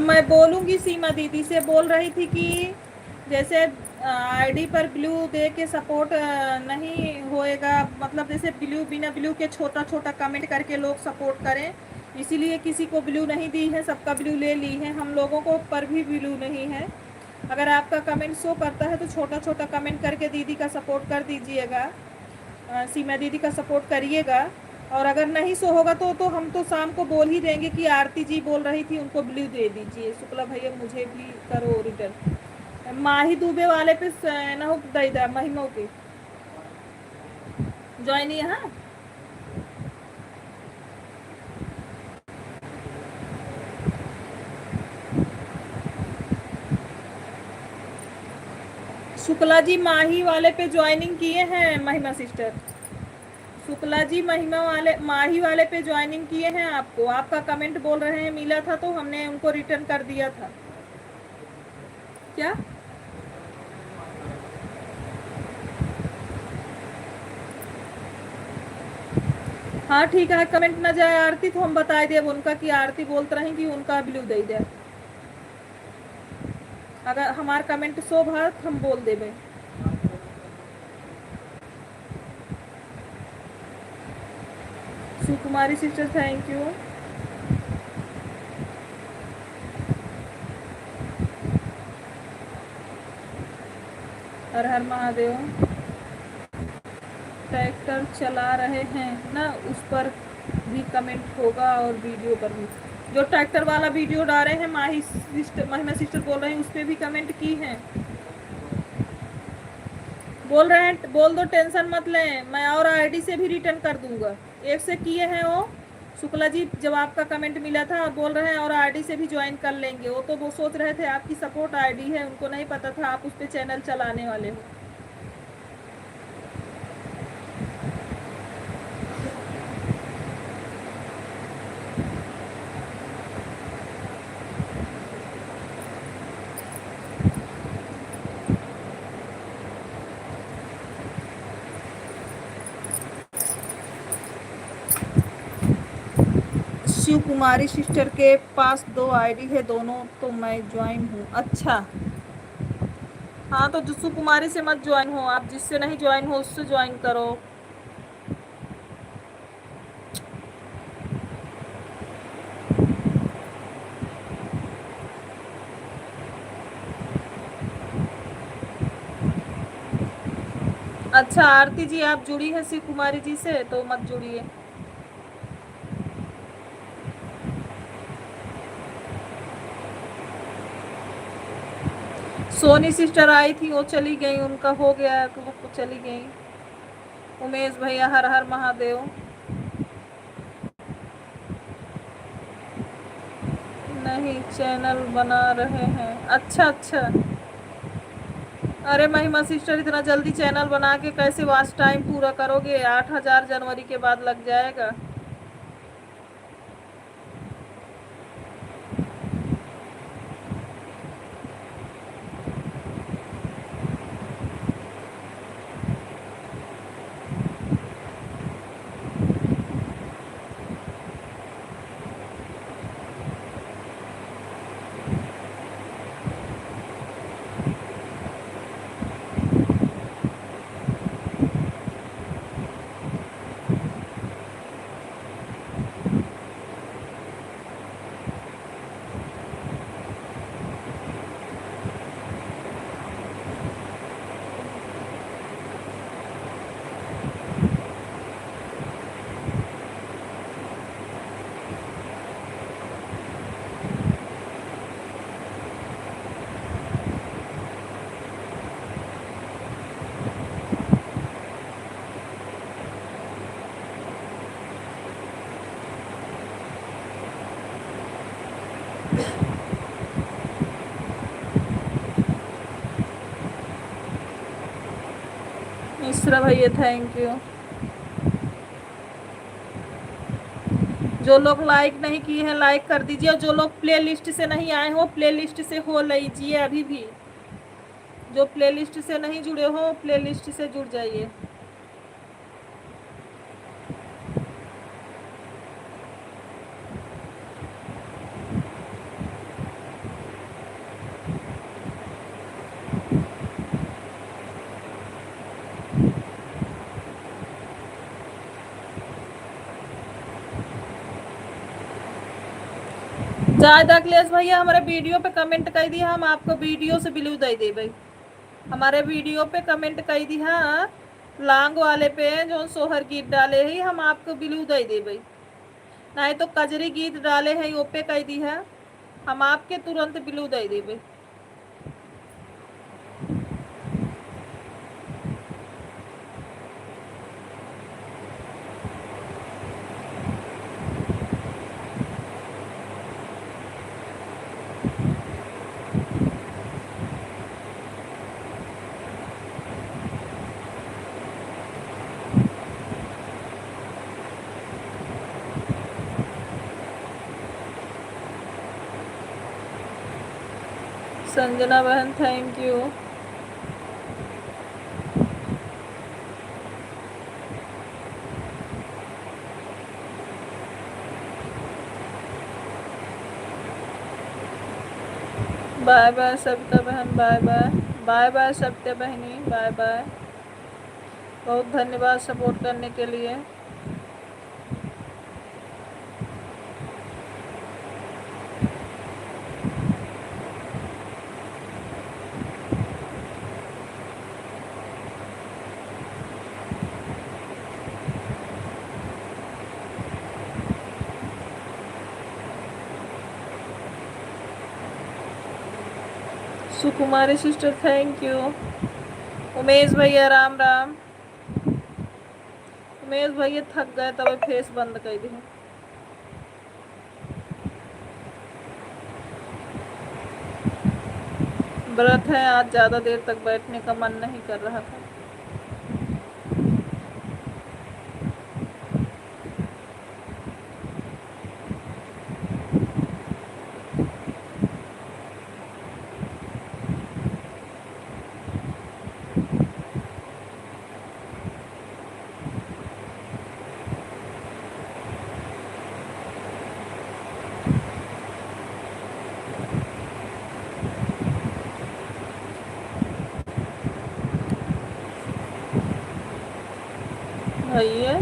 मैं बोलूँगी, सीमा दीदी से बोल रही थी कि जैसे आईडी पर ब्लू दे के सपोर्ट नहीं होएगा, मतलब जैसे ब्लू बिना ब्लू के छोटा छोटा कमेंट करके लोग सपोर्ट करें, इसीलिए किसी को ब्लू नहीं दी है, सबका ब्लू ले ली है। हम लोगों को पर भी ब्लू नहीं है। अगर आपका कमेंट शो करता है तो छोटा छोटा कमेंट करके दीदी का सपोर्ट कर दीजिएगा, सीमा दीदी का सपोर्ट करिएगा। और अगर नहीं सो होगा तो हम तो शाम को बोल ही देंगे कि आरती जी बोल रही थी उनको ब्लू दे दीजिए। शुक्ला भैया मुझे भी करो रिटर्न। माही दुबे वाले पे न दैदा महिमा के ज्वाइन यहाँ शुक्ला जी माही वाले पे ज्वाइनिंग किए हैं महिमा सिस्टर। शुक्ला जी महिमा वाले माही वाले पे ज्वाइनिंग किए हैं। आपको आपका कमेंट बोल रहे हैं मिला था तो हमने उनको रिटर्न कर दिया था। क्या हाँ ठीक है, कमेंट ना जाए आरती तो हम बता दे उनका कि आरती बोलते रहे कि उनका ब्लू दे दे। अगर हमार कमेंट शो भारत हम बोल देवे। सुकुमारी sister thank you. Her her Mahadev. Tractor चला रहे हैं ना, उस पर भी कमेंट होगा और वीडियो पर भी। जो ट्रैक्टर वाला वीडियो डाले हैं महिमा सिस्टर बोल रहे हैं उस पर भी कमेंट की हैं। बोल रहे हैं बोल दो, टेंशन मत लें, मैं और आईडी से भी रिटर्न कर दूंगा। एक से किए हैं वो शुक्ला जी, जब आपका कमेंट मिला था बोल रहे हैं और आईडी से भी ज्वाइन कर लेंगे। वो तो वो सोच रहे थे आपकी सपोर्ट आईडी है, उनको नहीं पता था आप उस पर चैनल चलाने वाले हो। शिव कुमारी सिस्टर के पास 2 आईडी है, दोनों तो मैं ज्वाइन हूँ। अच्छा हाँ, तो शिव कुमारी से मत ज्वाइन हो, आप जिससे नहीं ज्वाइन हो उससे ज्वाइन करो। अच्छा आरती जी आप जुड़ी है शिव कुमारी जी से तो मत जुड़िए। सोनी सिस्टर आई थी वो चली गई, उनका हो गया तो वो चली गई। उमेश भैया हर हर महादेव। नहीं चैनल बना रहे हैं। अच्छा अच्छा, अरे महिमा सिस्टर इतना जल्दी चैनल बना के कैसे वॉच टाइम पूरा करोगे? 8000 जनवरी के बाद लग जाएगा। मिश्रा भैया थैंक यू। जो लोग लाइक नहीं किए हैं लाइक कर दीजिए, और जो लोग प्ले लिस्ट से नहीं आए हो प्ले लिस्ट से हो लीजिए अभी भी। जो प्ले लिस्ट से नहीं जुड़े हो प्ले लिस्ट से जुड़ जाइए। ज्यादा अखिलेश भैया हमारे वीडियो पे कमेंट कर दिया, हम आपको वीडियो से बिल्यू दे दे भाई। हमारे वीडियो पे कमेंट कर दिया लांग वाले पे जो सोहर गीत डाले ही हम आपको बिल्यू दे दे भाई। नहीं तो कजरी गीत डाले है वो पे कह दी है हम आपके तुरंत बिल्यू दे दे भाई। संजना बहन thank you. Bye bye Savita बहन, bye bye. Bye bye Savita बहनी, बाय बाय। बहुत धन्यवाद सपोर्ट करने के लिए। सुकुमारी सिस्टर थैंक यू। उमेश भैया राम राम। उमेश भैया थक गए तब फेस बंद कर दी। व्रत है आज, ज़्यादा देर तक बैठने का मन नहीं कर रहा था। भैया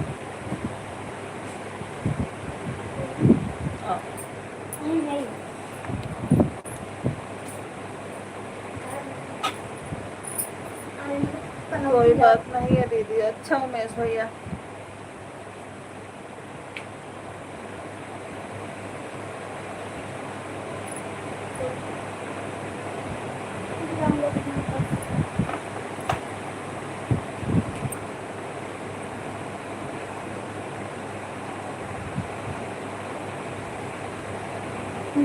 कोई बात नहीं है दीदी। अच्छा उमेश भैया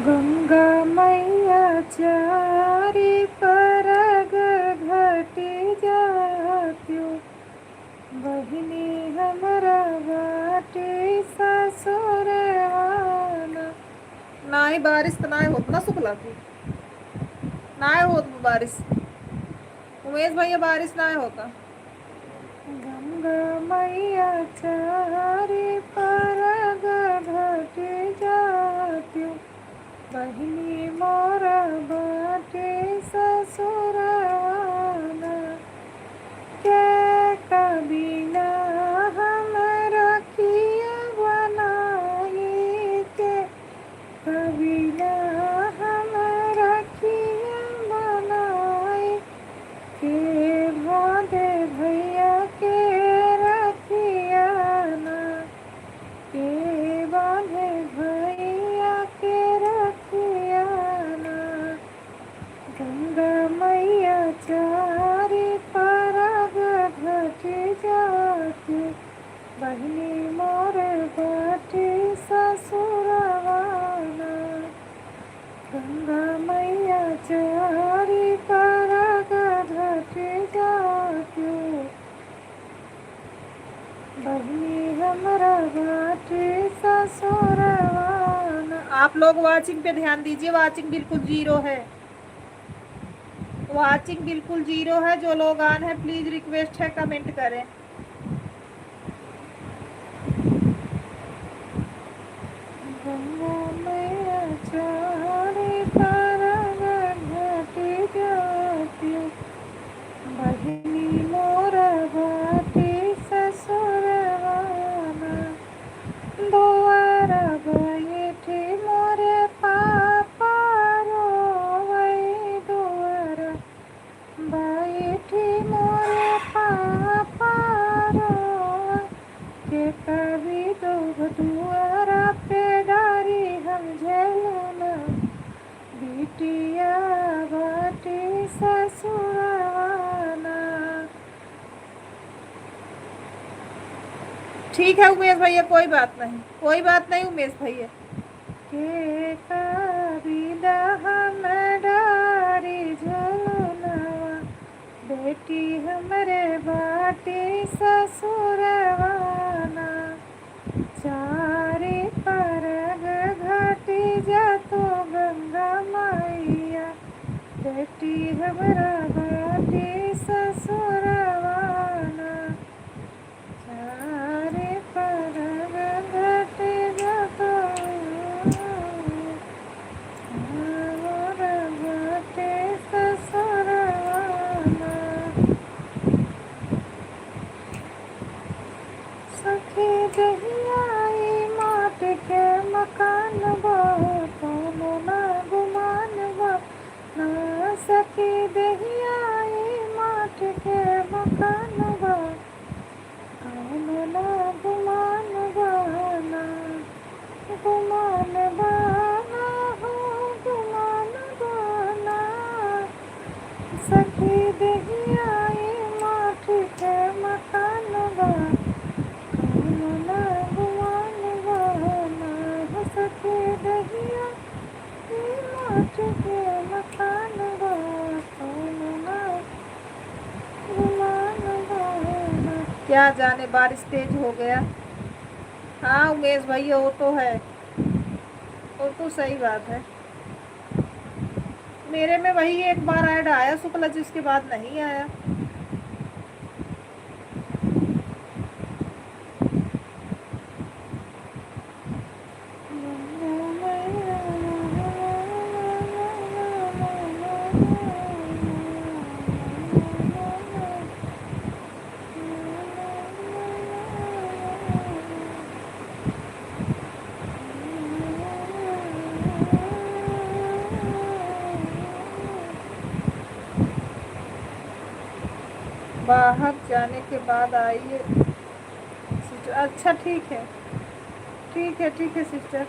गंगा मैया चारी परग घटी जात्यो बहिनी हमरा बाटे ससुरवाना। नाही बारिश तो नाही होत ना सुखला की नाही होत बारिश। उमेश भैया बारिश नाही होता। गंगा मैया चारी परग घटी जात्यो बहिनी मोरा बाटे ससुरवाना। के कबीना हम रखिया बनाई के कबीना हम रखिया बनाई के भादे भैया के रखिया ना के बांधे भैया के रखिया ना। गंगा मैया चारी परग घटी जाती बहिनी मोर बाटी ससुरवाना। गंगा मैया चारी परग घटी जाती बहिनी हमरा बाटी ससुरवाना। ससुरवाना। आप लोग वाचिंग पे ध्यान दीजिए, वाचिंग बिल्कुल 0 है, वाचिंग बिल्कुल 0 है। जो लोग आन है प्लीज रिक्वेस्ट है कमेंट करें। गंगा मैया चारे तरंग घटी जाती, बहिनी मोर बाटी ससुरवाना। दुआरा बैठी मोरे पापा रोवै, दुआरा बैठी मोरे पापा रोवै। के कभी दुख दुआरा पे डारी हम झेलना, बिटिया बाटी ससुरवाना। ठीक है उमेश भैया, कोई बात नहीं, कोई बात नहीं उमेश भैया। के कबीदा हम डारी झुलना, बेटी हमरे बाटी ससुरवाना। चारे परग घाटी जातो गंगा मैया, बेटी हमरा बाटी ससुरवाना। चारे परग घाटी जातो हमरा बाटी ससुरवाना। सखी दहियाई माट के मकान बा, कोनो ना गुमान बा ना। सखी दहियाई माट के मकान बा, कोनो ना गुमान बा ना। गुमान बा ना हो, गुमान बा ना। सखी दहियाई माट के मकान बा, सखी दहिया माट के मकान बा, क्या जाने बारिश तेज हो गया। हाँ उमेश भैया वो तो है, वो तो सही बात है। मेरे में वही एक बार ऐड आया शुक्ला जी, उसके बाद नहीं आया। बाहर जाने के बाद आइए सिस्टर। अच्छा ठीक है, ठीक है, ठीक है सिस्टर।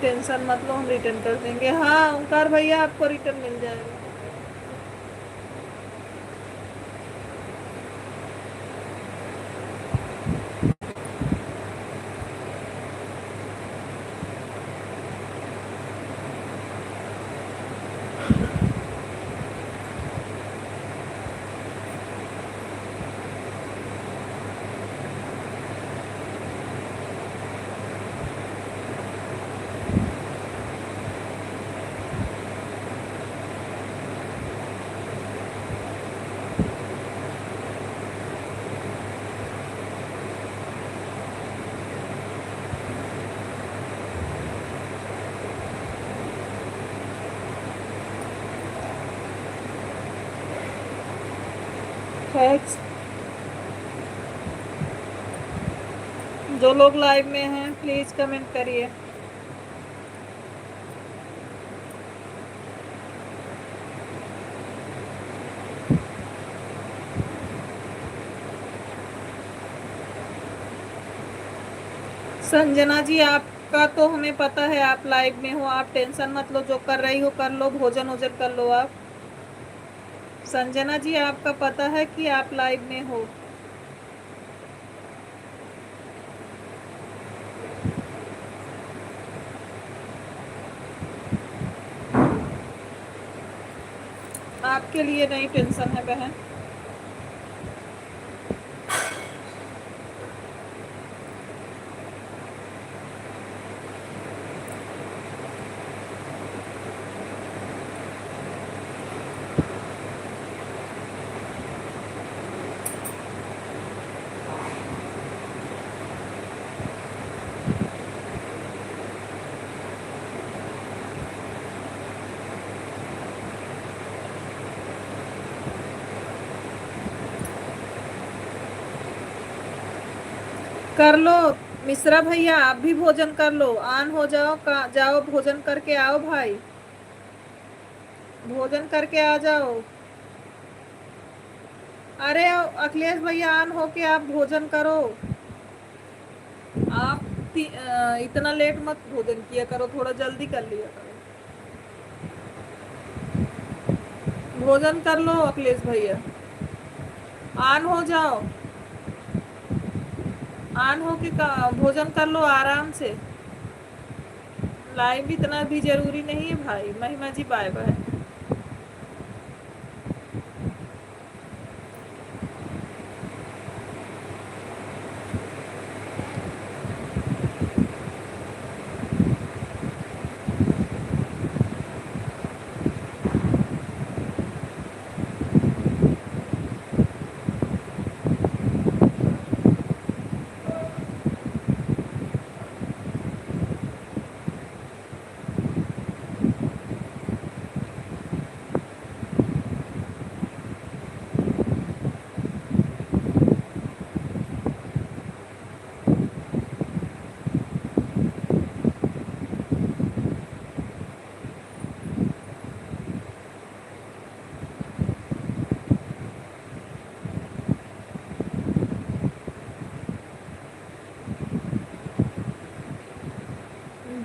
टेंशन मत लो, हम रिटर्न कर देंगे। हाँ ओंकार भैया आपको रिटर्न मिल जाएगा। थैंक्स। जो लोग लाइव में हैं प्लीज कमेंट करिए। संजना जी आपका तो हमें पता है आप लाइव में हो, आप टेंशन मत लो, जो कर रही हो कर लो, भोजन वोजन कर लो आप। संजना जी आपका पता है कि आप लाइव में हो। आपके लिए नहीं टेंशन है बहन। कर लो मिश्रा भैया, आप भी भोजन कर लो, ऑन हो जाओ, जाओ भोजन करके आओ भाई, भोजन करके आ जाओ। अरे अखिलेश भैया ऑन हो के आप भोजन करो। आप इतना लेट मत भोजन किया करो, थोड़ा जल्दी कर लिया करो। भोजन कर लो अखिलेश भैया, ऑन हो जाओ, ऑन हो के भोजन कर लो आराम से। लाइव इतना भी जरूरी नहीं है भाई। महिमा जी बाय बाय।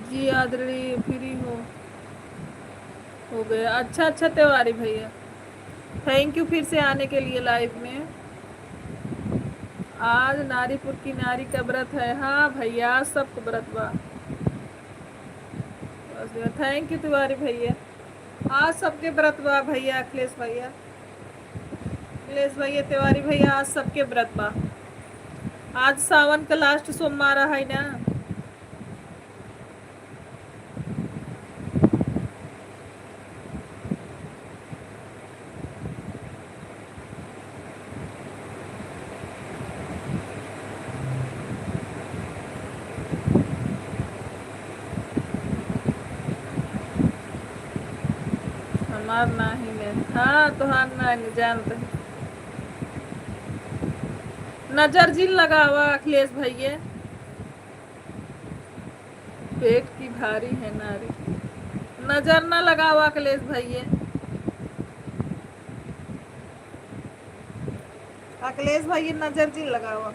जी आदरणीय फ्री हो गया। अच्छा अच्छा तिवारी भैया, थैंक यू फिर से आने के लिए लाइव में। आज नारीपुर की नारी का व्रत है। हाँ भैया आज सबको व्रत बा। थैंक यू तिवारी भैया, आज सबके व्रत बा भैया। अखिलेश भैया, अखिलेश भैया, तिवारी भैया, आज सबके व्रत बा। आज सावन का लास्ट सोमवार है ना। हमार नाही में, हाँ तुहार नहीं जानते। नजर जिन लगावा अखिलेश भैया, पेट की भारी है नारी, नजर न लगावा अखिलेश भैया। अखिलेश भैया नजर जिन लगावा,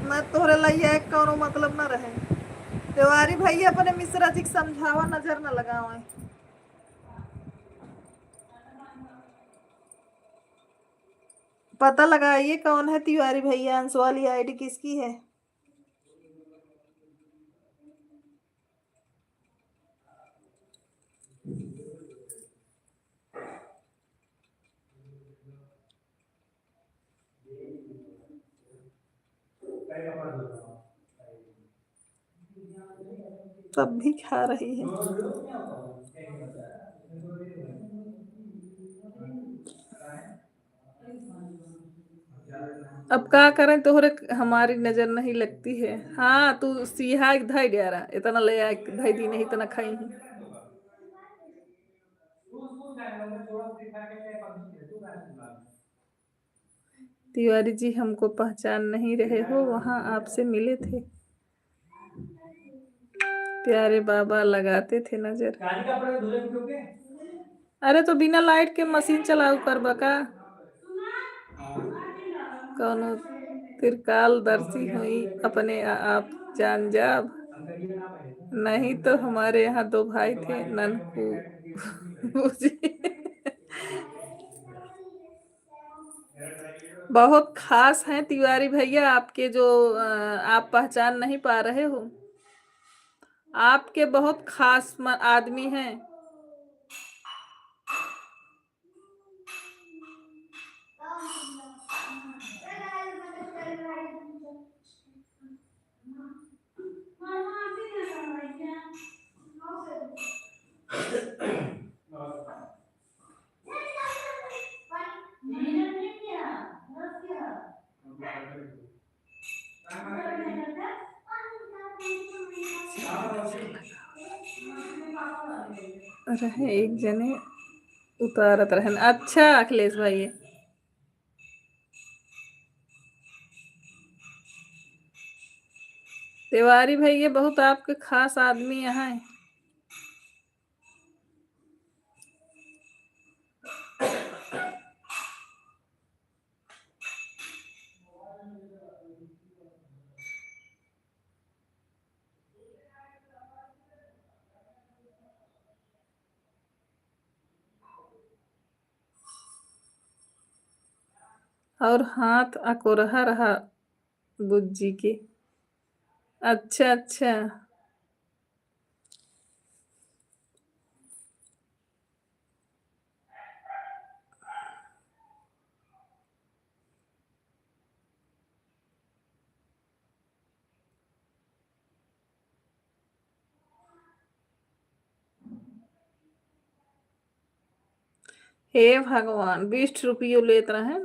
मैं तोहरे लइया एक कौनो मतलब न रहे। तिवारी भैया अपने मिश्रा जी के समझावा नजर न लगावे। पता लगाइए कौन है तिवारी भैया, अंश वाली आईडी किसकी है। तब भी खा रही है। अब का करें, तोहरे हमारी नजर नहीं लगती है। हाँ तू सीहा धई डेरा इतना ले आ धई दी नहीं इतना खाई ही। तिवारी जी हमको पहचान नहीं रहे हो, वहां आपसे मिले थे। प्यारे बाबा लगाते थे नजर। अरे तो बिना लाइट के मशीन चलाऊ कर बका। कौनो त्रिकाल दर्शी हुई अपने आप जान जाब। नहीं तो हमारे यहाँ दो भाई थे ननकू बहुत खास हैं तिवारी भैया आपके, जो आप पहचान नहीं पा रहे हो। आपके बहुत खास आदमी हैं। रहे एक जने उतारत रहन। अच्छा अखिलेश भाई, तिवारी भैया बहुत आपके खास आदमी यहाँ है। और हाथ अकोरहा रहा बुज्जी के। अच्छा अच्छा। हे भगवान 20 रुपये लेत रहे।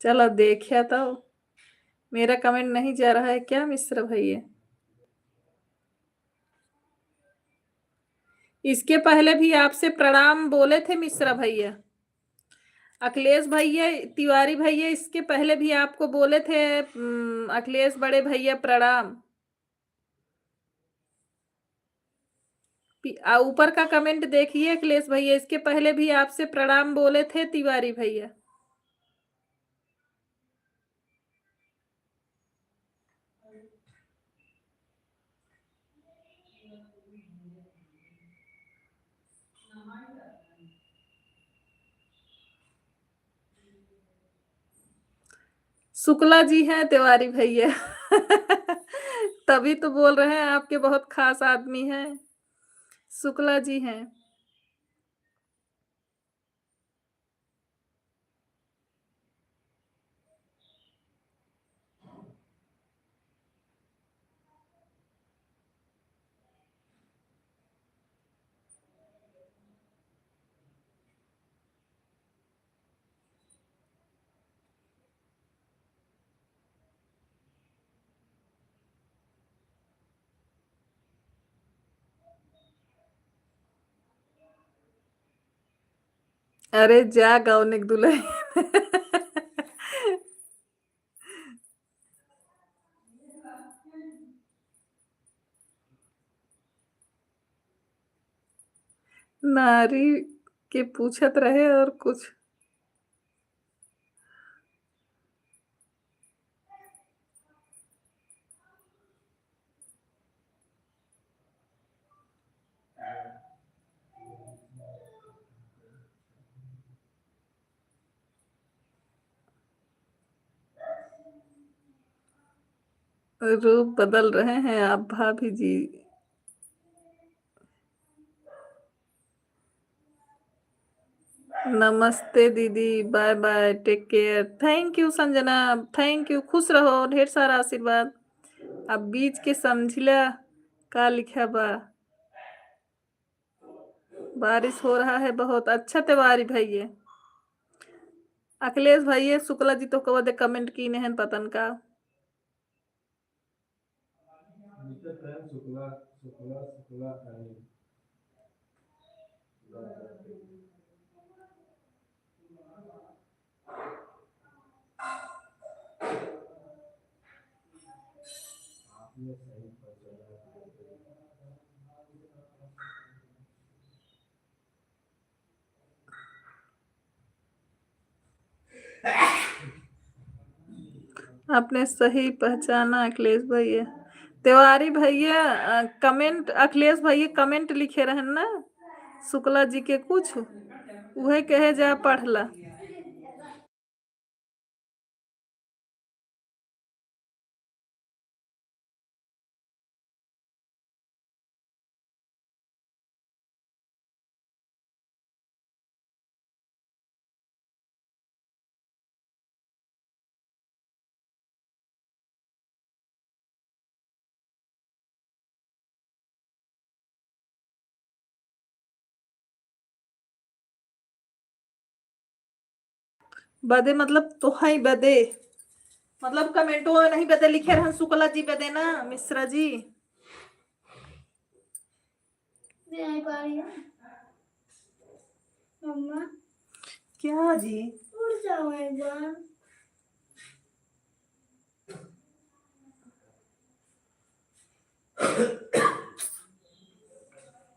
चलो देखिए तो मेरा कमेंट नहीं जा रहा है क्या मिश्रा भैया। इसके पहले भी आपसे प्रणाम बोले थे मिश्रा भैया। अखिलेश भैया तिवारी भैया इसके पहले भी आपको बोले थे अखिलेश बड़े भैया प्रणाम। ऊपर का कमेंट देखिए अखिलेश भैया, इसके पहले भी आपसे प्रणाम बोले थे तिवारी भैया। शुक्ला जी हैं तिवारी भैया तभी तो बोल रहे हैं आपके बहुत खास आदमी हैं। शुक्ला जी हैं। अरे जा गौनिक दुल्हन नारी के पूछत रहे और कुछ रूप बदल रहे हैं आप भाभी जी। नमस्ते दीदी, bye bye, take care. Thank you Sanjana, thank you, खुश रहो, ढेर सारा आशीर्वाद। अब बीच के समझिला का लिखा बा। बारिश हो रहा है बहुत अच्छा त्योहारी भैया। अखिलेश भैया शुक्ला जी तो कब दे कमेंट की नहीं पतन का। दिक्कत है शुक्ला शुक्ला शुक्ला है। आपने सही पकड़ा। आपने सही पहचाना अखिलेश भैया। तिवारी भैया कमेंट, अखिलेश भैया कमेंट लिखे रहन ना शुक्ला जी के कुछ, वही कहे जा पढ़ला। बदे मतलब तो है बदे, मतलब कमेंटों में नहीं बदे लिखे रहन शुक्ला जी बदे ना मिश्रा जी। मम्मा क्या जी उड़ जाओ एक बार।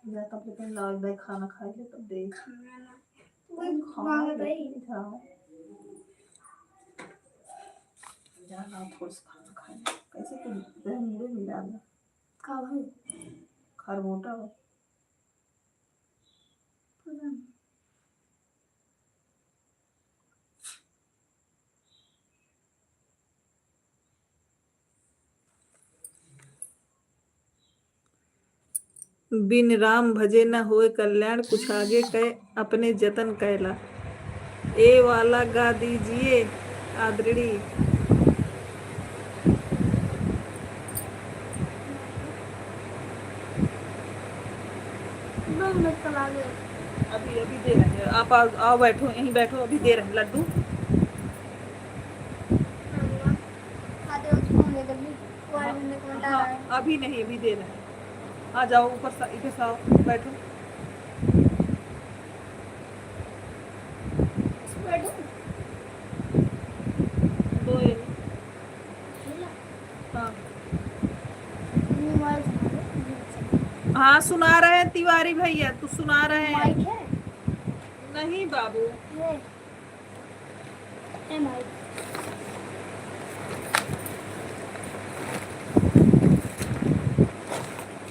या तब लेकिन लाल भाई खाना खाए ले तब देख वही खाना भाई था। जाना थोड़ा सा खाना खाए कैसे तुम दही मुझे मिला दो खा भाई खरबोटा हो। बिन राम भजे न होए कल्याण, कुछ आगे कहे अपने जतन कैला। ए वाला गा दीजिए आदरणीय। अभी अभी दे रहे हैं आप, आओ बैठो यहीं बैठो, अभी दे रहे हैं लड्डू। हाँ अभी नहीं, अभी दे रहे हैं। आ जाओ ऊपर इधर से आओ बैठो। दो ये हाँ हाँ सुना रहे हैं तिवारी भैया, तू सुना रहे हैं। नहीं बाबू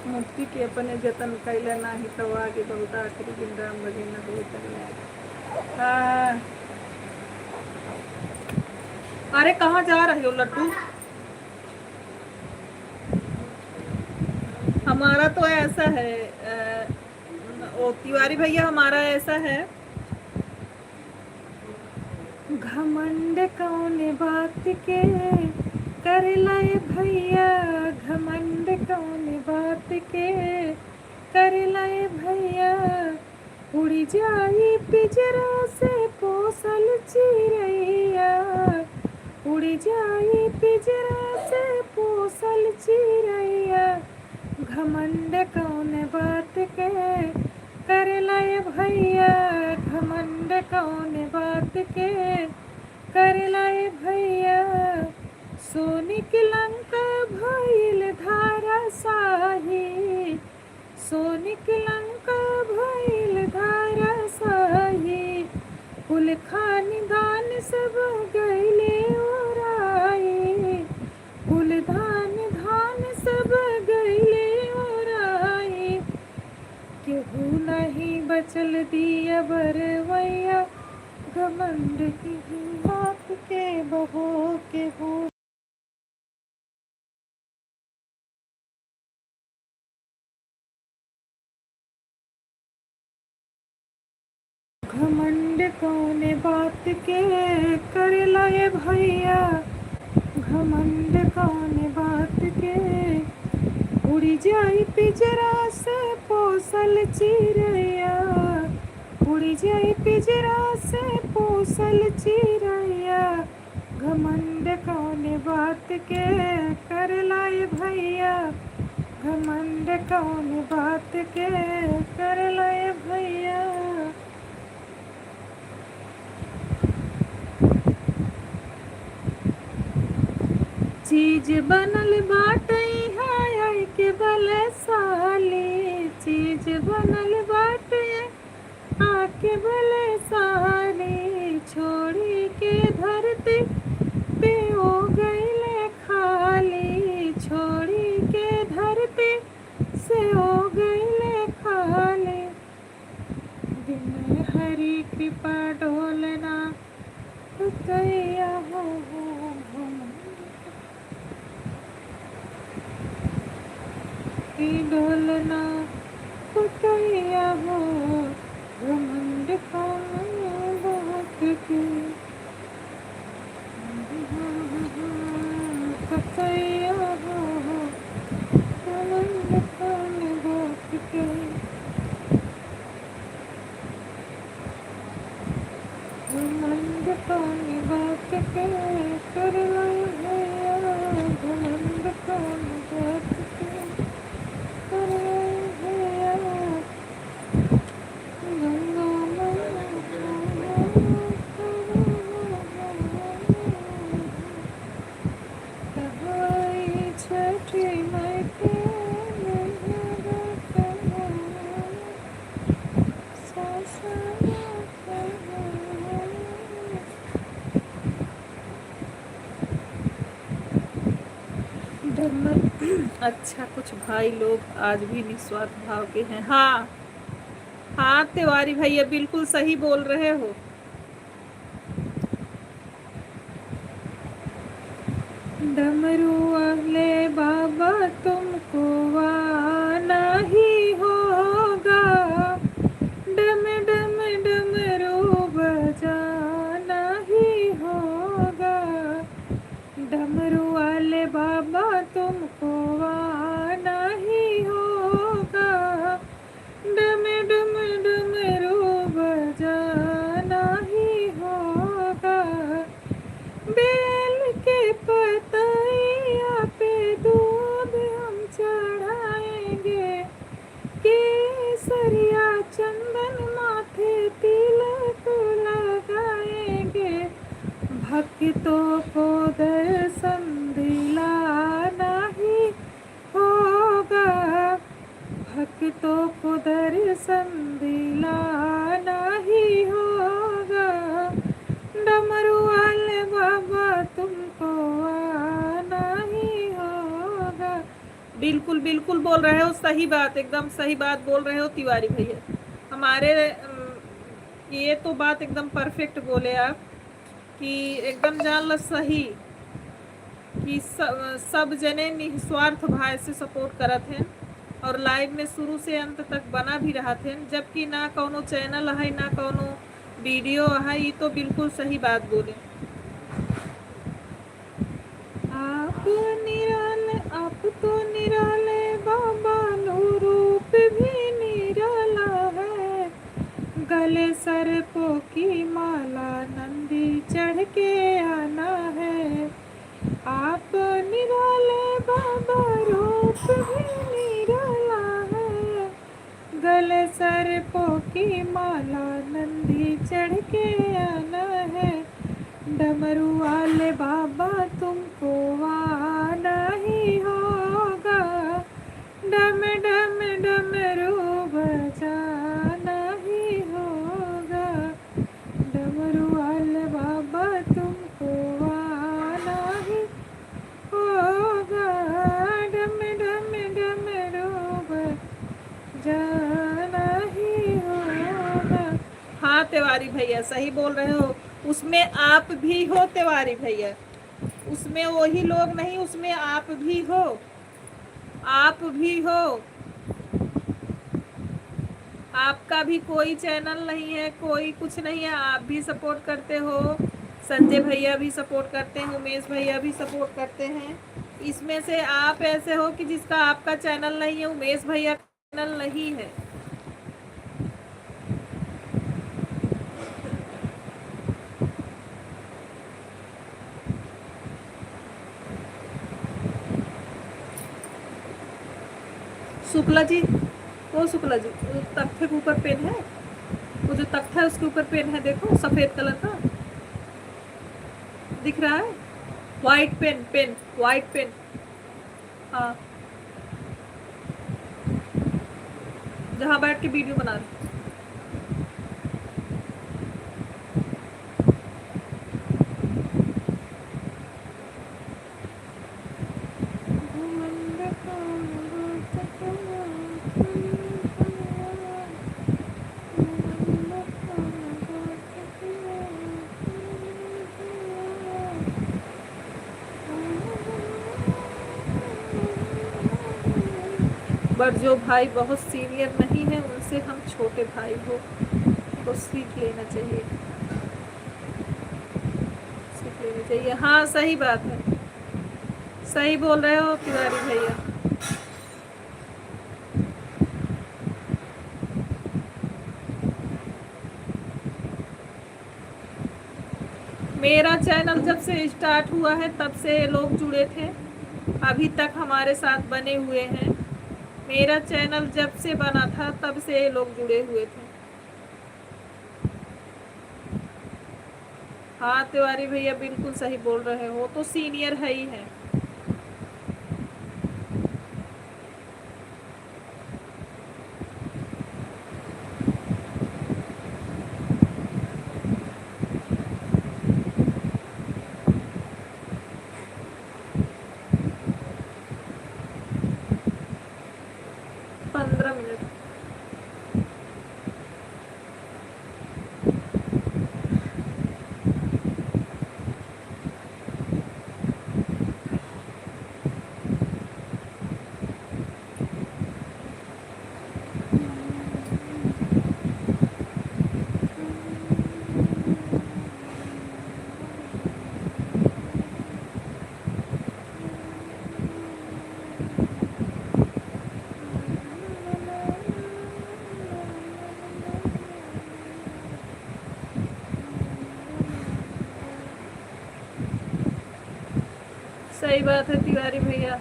मुक्ति के अपने जतन कैला नाही तो आगे बहुत आखिरी दिन राम भजे न होए कल्याण। हाँ अरे कहाँ जा रहे हो लड्डू। हमारा तो ऐसा है ओ तिवारी भैया, हमारा ऐसा है घमंड कौन बात के कर लाए भैया, घमंड कौन बात के कर लाए भैया, उड़ी जाई पिजरा से पोसल चिड़ैया, उड़ी जाई पिजरा से पोसल चिड़ैया, घमंड कौन बात के कर लाए भैया, घमंड कौन बात के कर लाए भैया, सोनी की लंका भइल धारा साही, सोनिक लंका भइल धारासाही, कुल खानदान सब गइले ओराई, कुल धान सब गइले ओराई, केहू नहीं बचल दिया बरवैया, घमंड की बात के बहो केहू। घमंड कौने बात के करेला ये भैया, घमंड कौने बात के, उड़ी जाई पिजरा से पोसल चिड़ैया, उड़ी जाई पिजरा से पोसल चिड़ैया, घमंड कौने बात के करेला ये भैया, घमंड कौने बात के करेला ये भैया। चीज बनल बाटे हाय के बलशाली, चीज बनल बाटे आके बलशाली, छोड़ी के धरती पे हो गईले खाली, छोड़ी के धरती से हो गईले खाली, बिन हरी कृपा डोलना कैया हो डोलना कैया हो, घमंड कौने बात के कैया हो, घमंड कौने बात के। घमंड कौने बात के करला भैया, घमंड कौने बात के करला भैया, गंगा कहाई छठी माई के अच्छा, कुछ भाई लोग आज भी निस्वार्थ भाव के हैं। हाँ हाँ तिवारी भैया बिल्कुल सही बोल रहे हो। डमरू वाले बाबा तुमको आना ही होगा, डम डम डमरू बजाना ही होगा, डमरू वाले बाबा तुमको आना ही होगा, डम डम डमरू बजाना ही होगा, बेल के पतैया पे दूध हम चढ़ाएंगे, केसरिया चंदन माथे तिलक लगाएंगे, भक्तों को दर्शन दिलाना ही होगा, भक्तों को दर्शन दिलाना ही होगा, डमरू वाले बाबा तुमको आना ही होगा। बिल्कुल बिल्कुल बोल रहे हो, सही बात, एकदम सही बात बोल रहे हो तिवारी भैया। हमारे ये तो बात एकदम परफेक्ट बोले आप कि एकदम जान लो सही कि सब जने निस्वार्थ भाव से सपोर्ट करत हैं और लाइव में शुरू से अंत तक बना भी रहा थे, जबकि ना कोनो चैनल है ना कोनो वीडियो है। ये तो बिल्कुल सही बात बोले आप तो निराले बाबा नो रूप भी निराला है, गले सर्पों की माला नंदी चढ़ के आना है, आप निराले बाबा रूप भी निराला है, गले सर्पों की माला नंदी चढ़ के आना है, डमरू वाले बाबा तुमको आना ही होगा, डम डम डमरू तिवारी भैया, सही बोल रहे हो। उसमें आप भी हो तिवारी भैया, उसमें वही लोग नहीं, उसमें आप भी हो, आप भी हो। आपका भी कोई चैनल नहीं है, कोई कुछ नहीं है, आप भी सपोर्ट करते हो, संजय भैया भी सपोर्ट करते हैं, उमेश भैया भी सपोर्ट करते हैं। इसमें से आप ऐसे हो कि जिसका आपका चैनल नहीं है, उमेश भैया का चैनल नहीं है। शुक्ला जी, वो शुक्ला जी, वो तख्ते के ऊपर पेन है, वो जो तख्ता है उसके ऊपर पेन है, देखो सफेद कलर का दिख रहा है, white pen, pen white pen. हाँ, जहाँ बैठ के वीडियो बना रहे। बट जो भाई बहुत सीनियर नहीं है उनसे हम छोटे भाई हो तो सीख लेना चाहिए, सीख लेना चाहिए। हाँ सही बात है, सही बोल रहे हो तिवारी भैया। मेरा चैनल जब से स्टार्ट हुआ है तब से लोग जुड़े थे, अभी तक हमारे साथ बने हुए हैं। मेरा चैनल जब से बना था तब से लोग जुड़े हुए थे। हाँ तिवारी भैया बिल्कुल सही बोल रहे हो, तो सीनियर है ही है। सही बात है तिवारी भैया,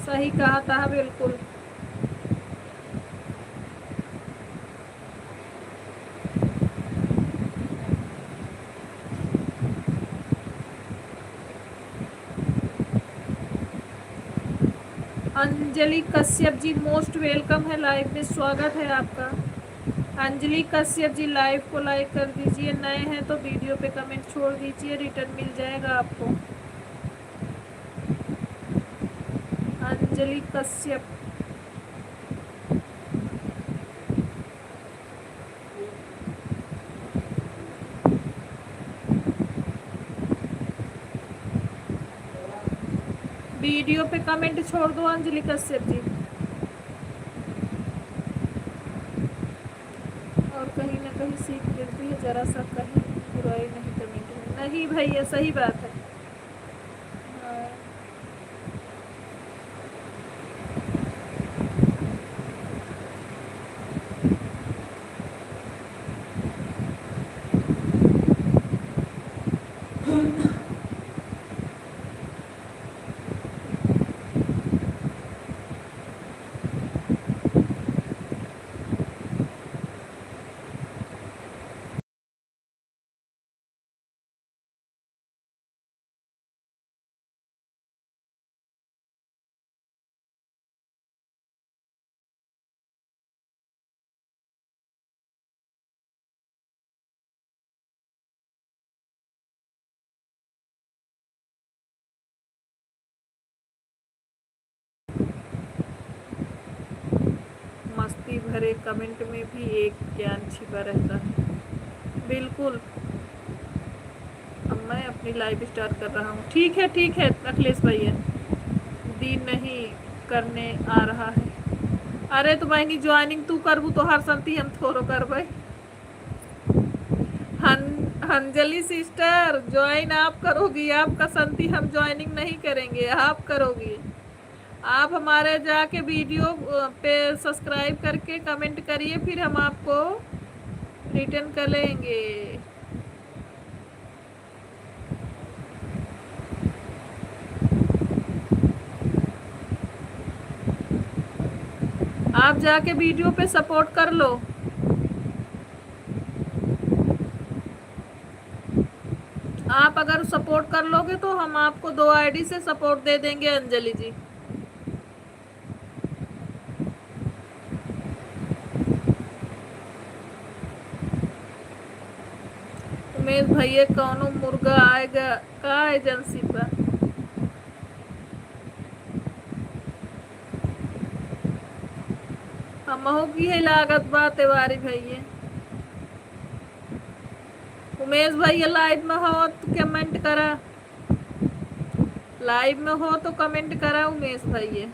सही कहा था बिल्कुल। अंजलि कश्यप जी मोस्ट वेलकम है, लाइव में स्वागत है आपका। अंजलि कश्यप जी लाइव को लाइक कर दीजिए, नए हैं तो वीडियो पे कमेंट छोड़ दीजिए, रिटर्न मिल जाएगा आपको। अंजलि कश्यप, वीडियो पे कमेंट छोड़ दो अंजलि कश्यप जी। और कहीं ना कहीं सीख मिलती है, जरा सा कहीं बुराई नहीं कमेंट में। नहीं भैया सही बात है। भक्ति भरे कमेंट में भी एक ज्ञान छिपा रहता है। बिल्कुल। अब मैं अपनी लाइव स्टार्ट कर रहा हूँ। ठीक है अखिलेश भैया, दिन नहीं करने आ रहा है। अरे तो बहनी ज्वाइनिंग तू करबू तो हर संती हम थोड़ो करबे। अंजलि सिस्टर ज्वाइन आप करोगी, आपका संती हम ज्वाइनिंग नहीं करेंगे, आप करोगी। आप हमारे जाके वीडियो पे सब्सक्राइब करके कमेंट करिए, फिर हम आपको रिटर्न कर लेंगे। आप जाके वीडियो पे सपोर्ट कर लो। आप अगर सपोर्ट कर लोगे तो हम आपको 2 आईडी से सपोर्ट दे देंगे अंजलि जी। उमेश भैया कौनो मुर्गा आएगा का एजेंसी पर? हमहू की है लागत बा तिवारी भैया। उमेश भैया लाइव में हो तो कमेंट करा, लाइव में हो तो कमेंट करा उमेश भैया।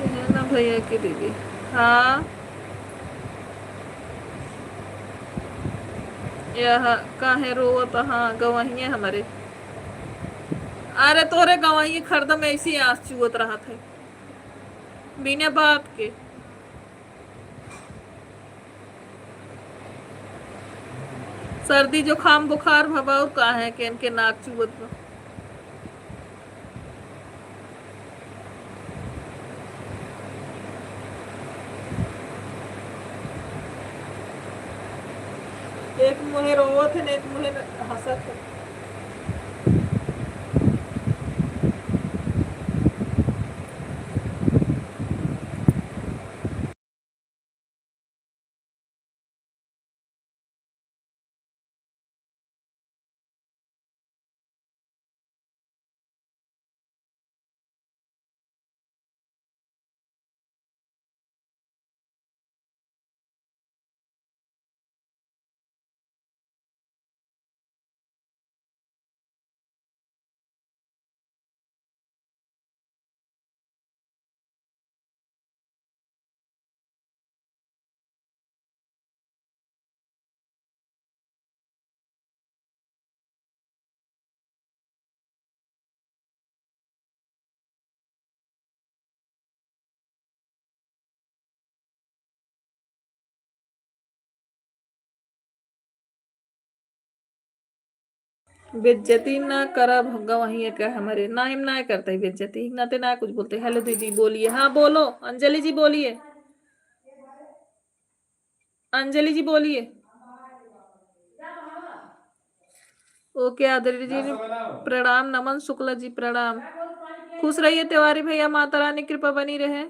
है ना भैया की दीदी? हाँ यह काहे रोवत? हाँ गवाहिए हमारे। अरे तोरे गवाही खरीद में ऐसी आस चुवत रहा था बिना बात के। सर्दी जुकाम बुखार भबाऊ का है के इनके नाक चुवत बा। एक मुहे रोवत है, एक मुहे हंसत है। बेज्जती ना करा भग्गा वही है क्या हमारे ना हिम ना करते बेज्जती ना ते ना कुछ बोलते। हेलो दीदी बोलिए। हाँ बोलो अंजलि जी बोलिए, अंजलि जी बोलिए। ओके आदरणीय जी प्रणाम, नमन शुक्ला जी प्रणाम। खुश रहिए तिवारी भैया, माता रानी कृपा बनी रहे।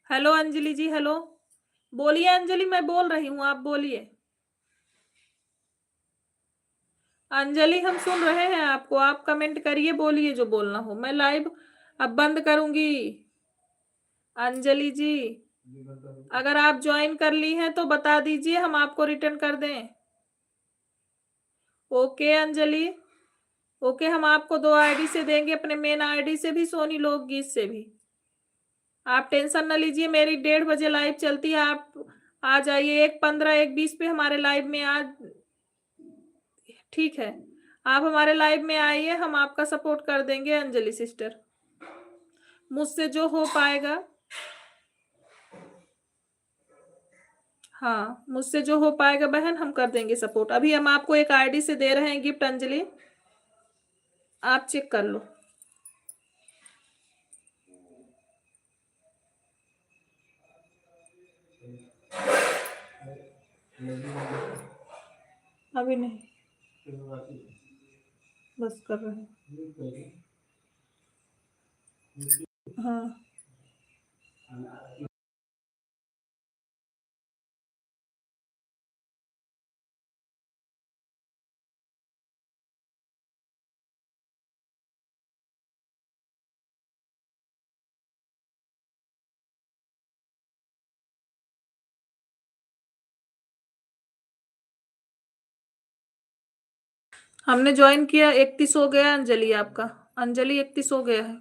हेलो अंजलि जी, हेलो। बोलिए अंजलि, मैं बोल रही हूँ, आप बोलिए। अंजलि हम सुन रहे हैं आपको, आप कमेंट करिए, बोलिए जो बोलना हो। मैं लाइव अब बंद करूंगी। अंजलि जी, जी बताओ। अगर आप ज्वाइन कर ली हैं तो बता दीजिए, हम आपको रिटर्न कर दें। ओके अंजलि, ओके, हम आपको 2 आईडी से देंगे, अपने मेन आईडी से भी, सोनी लोकगीत से भी। आप टेंशन न लीजिए, मेरी 1:30 बजे लाइव चलती है, आप आ जाइए 1:15 1:20 पे हमारे लाइव में आज। ठीक है, आप हमारे लाइव में आइए, हम आपका सपोर्ट कर देंगे अंजलि सिस्टर, मुझसे जो हो पाएगा। हाँ, मुझसे जो हो पाएगा बहन, हम कर देंगे सपोर्ट। अभी हम आपको एक आईडी से दे रहे हैं गिफ्ट अंजलि, आप चेक कर लो। अभी नहीं, बस कर रहे हैं। हाँ, हमने ज्वाइन किया, 31 हो गया अंजलि आपका। अंजलि 31 हो गया है।